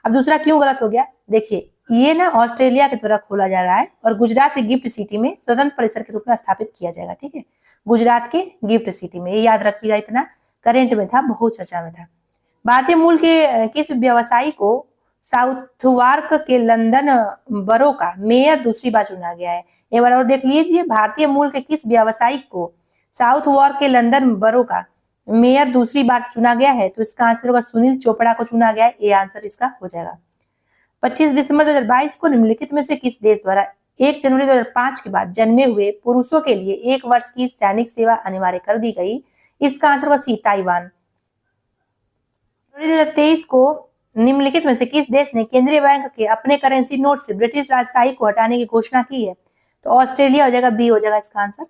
अब दूसरा क्यों गलत हो गया? देखिए, ये ना ऑस्ट्रेलिया के द्वारा खोला जा रहा है और गुजरात के गिफ्ट सिटी में स्वतंत्र परिसर के रूप में स्थापित किया जाएगा, ठीक है, गुजरात के गिफ्ट सिटी में। ये याद रखिएगा, इतना करेंट में था, बहुत चर्चा में था। भारतीय मूल के किस व्यवसायी को साउथवार्क के लंदन बरो का मेयर दूसरी बार चुना गया है? एक बार और देख लीजिए, भारतीय मूल के किस व्यवसायिक को साउथवार्क के लंदन बरो का मेयर दूसरी बार चुना गया है? तो इसका आंसर होगा सुनील चोपड़ा को चुना गया है, ये आंसर इसका हो जाएगा। 25 दिसंबर 2022 को निम्नलिखित में से किस देश द्वारा 1 जनवरी 2005 के बाद जन्मे हुए पुरुषों के लिए 1 वर्ष की सैनिक सेवा अनिवार्य कर दी गई? इसका आंसर होगा सी, ताइवान। 2023 को निम्नलिखित में से किस देश ने केंद्रीय बैंक के अपने करेंसी नोट से ब्रिटिश राजशाही को हटाने की घोषणा की है? तो ऑस्ट्रेलिया हो जाएगा, बी हो जाएगा इसका आंसर।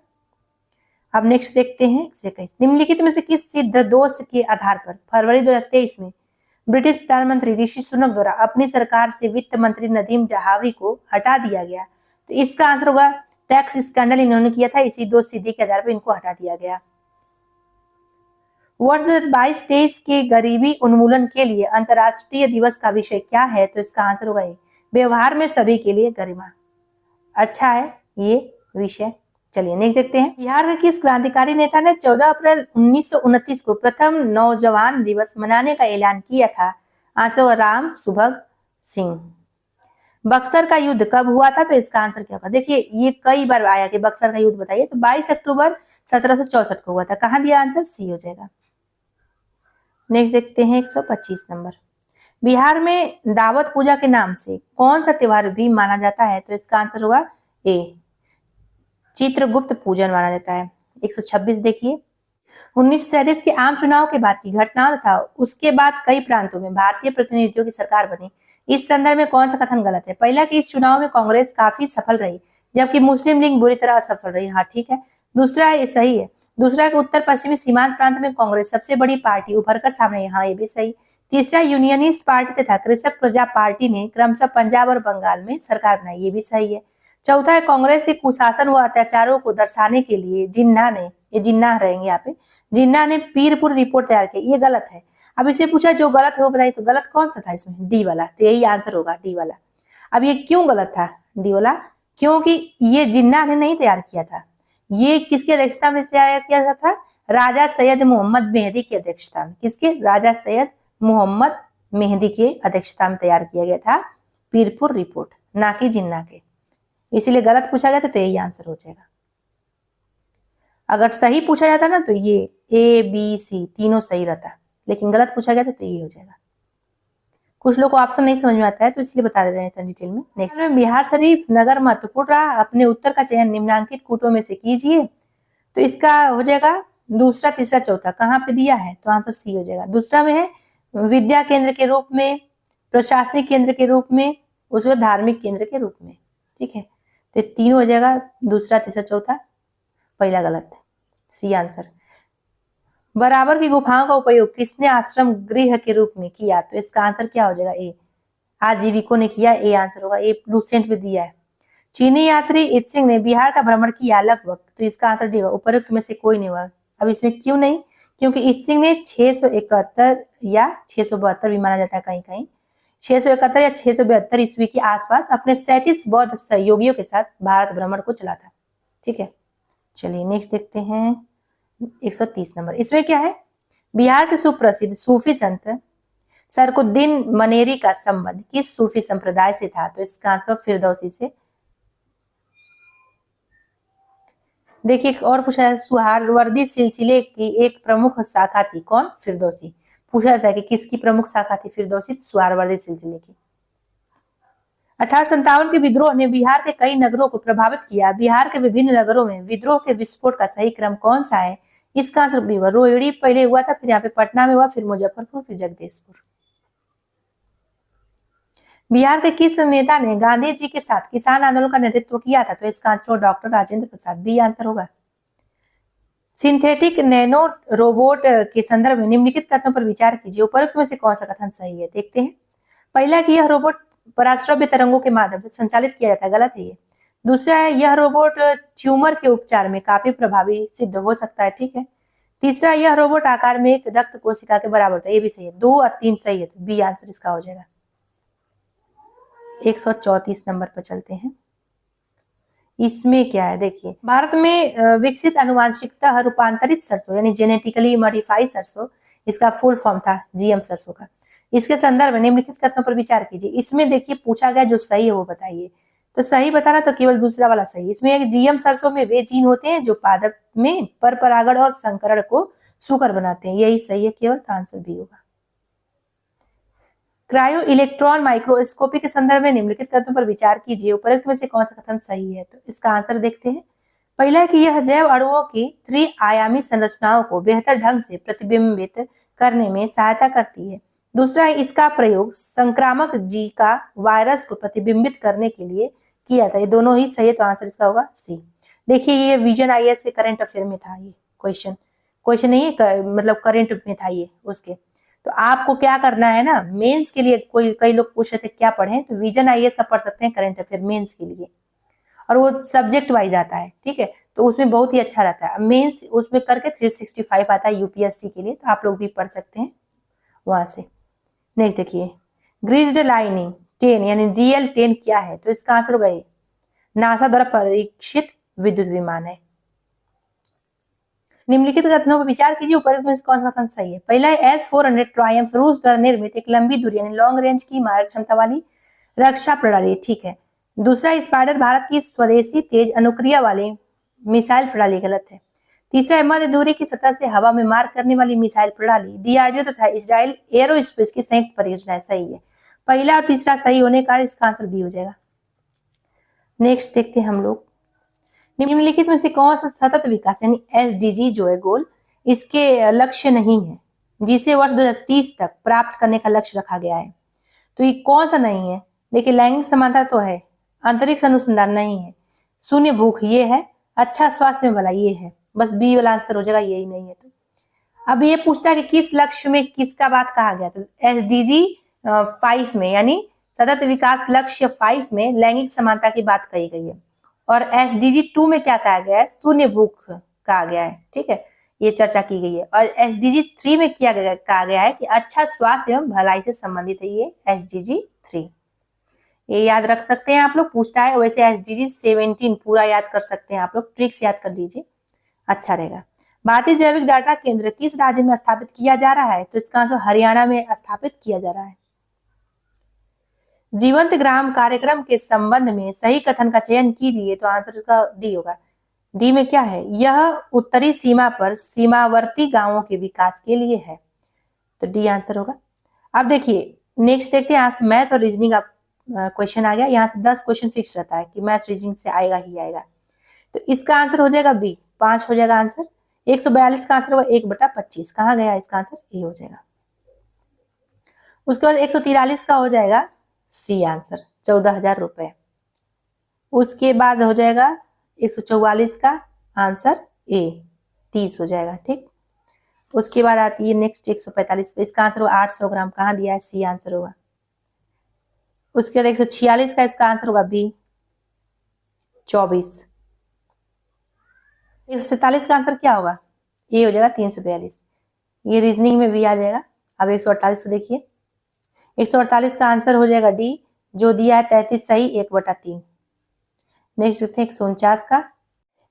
अब नेक्स्ट देखते हैं 121। निम्नलिखित में से किस सिद्ध दोष के आधार पर फरवरी 2023 में ब्रिटिश प्रधानमंत्री ऋषि सुनक द्वारा अपनी सरकार से वित्त मंत्री नदीम जहावी को हटा दिया गया? तो इसका आंसर होगा टैक्स स्कैंडल इन्होंने किया था, इसी दोष सिद्धि के आधार पर इनको हटा दिया गया। वर्ष 2022-23 के गरीबी उन्मूलन के लिए अंतर्राष्ट्रीय दिवस का विषय क्या है? तो इसका आंसर होगा व्यवहार में सभी के लिए गरिमा। अच्छा है ये विषय। चलिए नेक्स्ट देखते हैं, बिहार के किस क्रांतिकारी नेता ने 14 अप्रैल 1929 को प्रथम नौजवान दिवस मनाने का ऐलान किया था? आंसर होगा राम सुभग सिंह। बक्सर का युद्ध कब हुआ था? तो इसका आंसर क्या होगा? देखिए, ये कई बार आया कि बक्सर का युद्ध बताइए, तो 22 अक्टूबर 1764 को हुआ था। कहाँ दिया? आंसर सी हो जाएगा। नेक्स्ट देखते हैं 125 नंबर। बिहार में दावत पूजा के नाम से कौन सा त्योहार भी माना जाता है? तो इसका आंसर होगा ए, चित्रगुप्त पूजन माना जाता है। 126 देखिए, 1937 के आम चुनाव के बाद की घटना था, उसके बाद कई प्रांतों में भारतीय प्रतिनिधियों की सरकार बनी। इस संदर्भ में कौन सा कथन गलत है? पहला कि इस चुनाव में कांग्रेस काफी सफल रही जबकि मुस्लिम लीग बुरी तरह असफल रही। हाँ ठीक है। दूसरा है, ये सही है। दूसरा है उत्तर पश्चिमी सीमांत प्रांत में कांग्रेस सबसे बड़ी पार्टी उभर कर सामने। हाँ ये भी सही। तीसरा, यूनियनिस्ट पार्टी तथा कृषक प्रजा पार्टी ने क्रमशः पंजाब और बंगाल में सरकार बनाई। ये भी सही है। चौथा है कांग्रेस के कुशासन व अत्याचारों को दर्शाने के लिए जिन्ना ने, ये जिन्ना रहेंगे यहाँ पे, जिन्ना ने पीरपुर रिपोर्ट तैयार की, ये गलत है। अब इसे पूछा जो गलत है वो बताइए, तो गलत कौन सा था इसमें, डी वाला, तो यही आंसर होगा डी वाला। अब ये क्यों गलत था डी वाला, क्योंकि ये जिन्ना ने नहीं तैयार किया था, ये किसकी अध्यक्षता में तैयार किया था, राजा सैयद मोहम्मद मेहदी की अध्यक्षता में, किसके, राजा सैयद मोहम्मद मेहदी के अध्यक्षता में तैयार किया गया था पीरपुर रिपोर्ट, ना कि जिन्ना के। इसीलिए गलत पूछा गया तो यही आंसर हो जाएगा। अगर सही पूछा जाता ना तो ये ए बी सी तीनों सही रहता, लेकिन गलत पूछा गया तो ये हो जाएगा। कुछ लोग को ऑप्शन नहीं समझ में आता है तो इसलिए बता दे रहे हैं डिटेल में। नेक्स्ट में बिहार शरीफ नगर महत्वपूर्ण रहा, अपने उत्तर का चयन निम्नांकित कूटों में से कीजिए। तो इसका हो जाएगा दूसरा, तीसरा, चौथा, कहाँ पे दिया है तो आंसर सी हो जाएगा। दूसरा में है विद्या केंद्र के रूप में, प्रशासनिक केंद्र के रूप में, उसके धार्मिक केंद्र के रूप में, ठीक है। तो तीन हो जाएगा, दूसरा, तीसरा, चौथा, पहला गलत, सी आंसर। बराबर की गुफाओं का उपयोग किसने आश्रम गृह के रूप में किया, तो इसका आंसर क्या हो जाएगा, ए, आजीविकों ने किया, ए आंसर होगा। ए लुसेंट में दिया है। चीनी यात्री इत्सिंग ने बिहार का भ्रमण किया लगभग, तो इसका आंसर डी होगा, उपरोक्त में से कोई नहीं हुआ। अब इसमें क्यों नहीं, क्योंकि इत्सिंग ने 671 या 672 भी माना जाता है कहीं कहीं, 671 या 672 ईस्वी के आसपास अपने 37 बौद्ध सहयोगियों के साथ भारत भ्रमण को चला था, ठीक है। चलिए नेक्स्ट देखते हैं 130 नंबर। इसमें क्या है, बिहार के सुप्रसिद्ध सूफी संत सरकुद्दीन मनेरी का संबंध किस सूफी संप्रदाय से था, तो इसका आंसर फिरदौसी से। देखिए और पूछा है, सुहारवर्दी सिलसिले की एक प्रमुख शाखा थी, कौन, फिरदौसी। पूछा जाता है कि किसकी प्रमुख शाखा थी, फिरदौसी, सुहारवर्दी सिलसिले की। 1857 के विद्रोह ने बिहार के कई नगरों को प्रभावित किया, बिहार के विभिन्न नगरों में विद्रोह के विस्फोट का सही क्रम कौन सा है, इसका आंसर बी होगा। रोहिणी पहले हुआ था, फिर यहाँ पे पटना में हुआ, फिर मुजफ्फरपुर, फिर जगदीशपुर। बिहार के किस नेता ने गांधी जी के साथ किसान आंदोलन का नेतृत्व किया था, तो इसका answer doctor Rajendra Prasad, B answer होगा। सिंथेटिक नैनो रोबोट के संदर्भ में निम्नलिखित कथनों पर विचार कीजिए, उपरोक्त में से कौन सा कथन सही है, देखते हैं। पहला कि यह रोबोट पराश्रव्य तरंगों के माध्यम से संचालित किया जाता है, गलत है ये। दूसरा है यह रोबोट ट्यूमर के उपचार में काफी प्रभावी सिद्ध हो सकता है, ठीक है। तीसरा यह रोबोट आकार में एक रक्त कोशिका के बराबर था, ये भी सही है। 2 और 3 सही है, तो बी आंसर इसका हो जाएगा। 134 नंबर पर चलते हैं। इसमें क्या है, देखिए भारत में विकसित अनुवांशिकता रूपांतरित सरसों यानी जेनेटिकली मॉडिफाइड सरसों, इसका फुल फॉर्म था जीएम सरसों का, इसके संदर्भ में निम्नलिखित कथनों पर विचार कीजिए। इसमें देखिए पूछा गया जो सही है वो बताइए, तो सही बताना तो केवल दूसरा वाला सही। इसमें एक जीएम सरसों में वे जीन होते हैं जो पादप में पर परागण और संकरण को सुकर बनाते हैं, यही सही है केवल, तो आंसर बी होगा। क्रायो इलेक्ट्रॉन माइक्रोस्कोपी के संदर्भ में निम्नलिखित कथनों पर विचार कीजिए, उपरोक्त में से कौन सा कथन सही है, तो इसका आंसर देखते हैं। पहला है कि यह जैव अणुओं की त्रि-आयामी संरचनाओं को बेहतर ढंग से प्रतिबिंबित करने में सहायता करती है। दूसरा है इसका प्रयोग संक्रामक जीका वायरस को प्रतिबिंबित करने के लिए किया था, ये दोनों ही सही है, तो आंसर इसका होगा सी। देखिए ये विजन आईएएस के करंट अफेयर में था, ये क्वेश्चन नहीं है, मतलब करंट में था ये उसके। तो आपको क्या करना है ना, मेंस के लिए कई लोग पूछ रहे थे क्या पढ़ें, तो विजन आईएएस का पढ़ सकते हैं करंट अफेयर मेंस के लिए, और वो सब्जेक्ट वाइज आता है, ठीक है, तो उसमें बहुत ही अच्छा रहता है। मेंस उसमें करके 365 आता है यूपीएससी के लिए, तो आप लोग भी पढ़ सकते हैं वहां से। नेक्स्ट देखिए, ग्रीज्ड लाइनिंग 10 यानी GL10 क्या है, तो इसका आंसर होगा नासा द्वारा परीक्षित विद्युत विमान है। निम्नलिखित कथनों पर विचार कीजिए, ऊपर में कौन सा कथन सही है। पहला है S-400 ट्रायम्फ रूस द्वारा निर्मित एक लंबी दूरी यानी लॉन्ग रेंज की मारक क्षमता वाली रक्षा प्रणाली, ठीक है। दूसरा स्पाइडर भारत की स्वदेशी तेज अनुक्रिया वाली मिसाइल प्रणाली, गलत है। तीसरा है मध्य दूरी की सतह से हवा में मार करने वाली मिसाइल प्रणाली डीआरडीओ तथा इजराइल एरोस्पेस की संयुक्त परियोजना है, सही है। पहला और तीसरा सही होने का इसका आंसर बी हो जाएगा। नेक्स्ट देखते हैं हम लोग, निम्नलिखित में से कौन सा सतत विकास यानी SDG जो है गोल, इसके लक्ष्य नहीं है जिसे वर्ष 2030 तक प्राप्त करने का लक्ष्य रखा गया है, तो ये कौन सा नहीं है। देखिए लैंगिक समानता तो है, अंतरिक्ष अनुसंधान नहीं है, शून्य भूख ये है, अच्छा स्वास्थ्य में भला ये है, बस बी वाला आंसर हो जाएगा, यही नहीं है। तो अब ये पूछता है कि किस लक्ष्य में किसका बात कहा गया, तो SDG 5 में यानी सतत विकास लक्ष्य 5 में लैंगिक समानता की बात कही गई है। और SDG 2 में क्या कहा गया है, शून्य भूख कहा गया है, ठीक है, ये चर्चा की गई है। और SDG 3 में कहा गया है कि अच्छा स्वास्थ्य एवं भलाई से संबंधित है ये SDG 3, ये याद रख सकते हैं आप लोग, पूछता है। वैसे SDG 17 पूरा याद कर सकते हैं आप लोग, ट्रिक्स याद कर लीजिए, अच्छा रहेगा। भारतीय जैविक डाटा केंद्र किस राज्य में स्थापित किया जा रहा है, तो इसका आंसर हरियाणा में स्थापित किया जा रहा है। जीवंत ग्राम कार्यक्रम के संबंध में सही कथन का चयन कीजिए, तो आंसर इसका डी होगा। डी में क्या है, यह उत्तरी सीमा पर सीमावर्ती गांवों के विकास के लिए है, तो डी आंसर होगा। अब देखिए नेक्स्ट देखते हैं, यहाँ मैथ और रीजनिंग का क्वेश्चन आ गया। यहाँ से 10 क्वेश्चन फिक्स रहता है कि मैथ रीजनिंग से आएगा ही आएगा, तो इसका आंसर हो जाएगा बी, 5 हो जाएगा आंसर। 142 का आंसर होगा 1/25, कहाँ गया इसका आंसर, ए हो जाएगा। उसके बाद 143 का हो जाएगा सी आंसर, 14,000 रुपए। उसके बाद हो जाएगा 144 का आंसर ए, 30 हो जाएगा, ठीक। उसके बाद आती है नेक्स्ट 145 पे, इसका आंसर होगा 800 ग्राम, कहाँ दिया है, सी आंसर होगा। उसके बाद 146 का इसका आंसर होगा बी, 24। 147 का आंसर क्या होगा, ए हो जाएगा, 342, ये रीजनिंग में भी आ जाएगा। अब 148 को देखिए, 148 का आंसर हो जाएगा डी, जो दिया है 33 सही, 1/3। नेक्स्ट देखते हैं 149 का,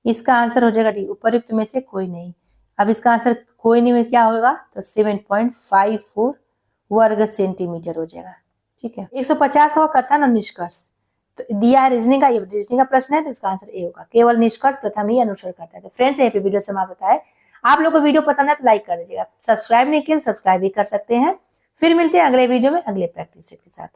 इसका आंसर हो जाएगा डी, उपयुक्त में से कोई नहीं। अब इसका आंसर कोई नहीं में क्या होगा, तो 7.54 वर्ग सेंटीमीटर हो जाएगा, ठीक है। 150 का कथन और निष्कर्ष, तो दिया है रीजनिंग का, ये रीजनिंग का प्रश्न है, तो इसका आंसर ए होगा, केवल निष्कर्ष प्रथम ही अनुसरण करता है। तो फ्रेंड्स यहीं पे वीडियो समाप्त होता है। आप लोग को वीडियो पसंद है तो लाइक कर दीजिएगा, सब्सक्राइब नहीं किया सब्सक्राइब भी कर सकते हैं। फिर मिलते हैं अगले वीडियो में अगले प्रैक्टिस के साथ।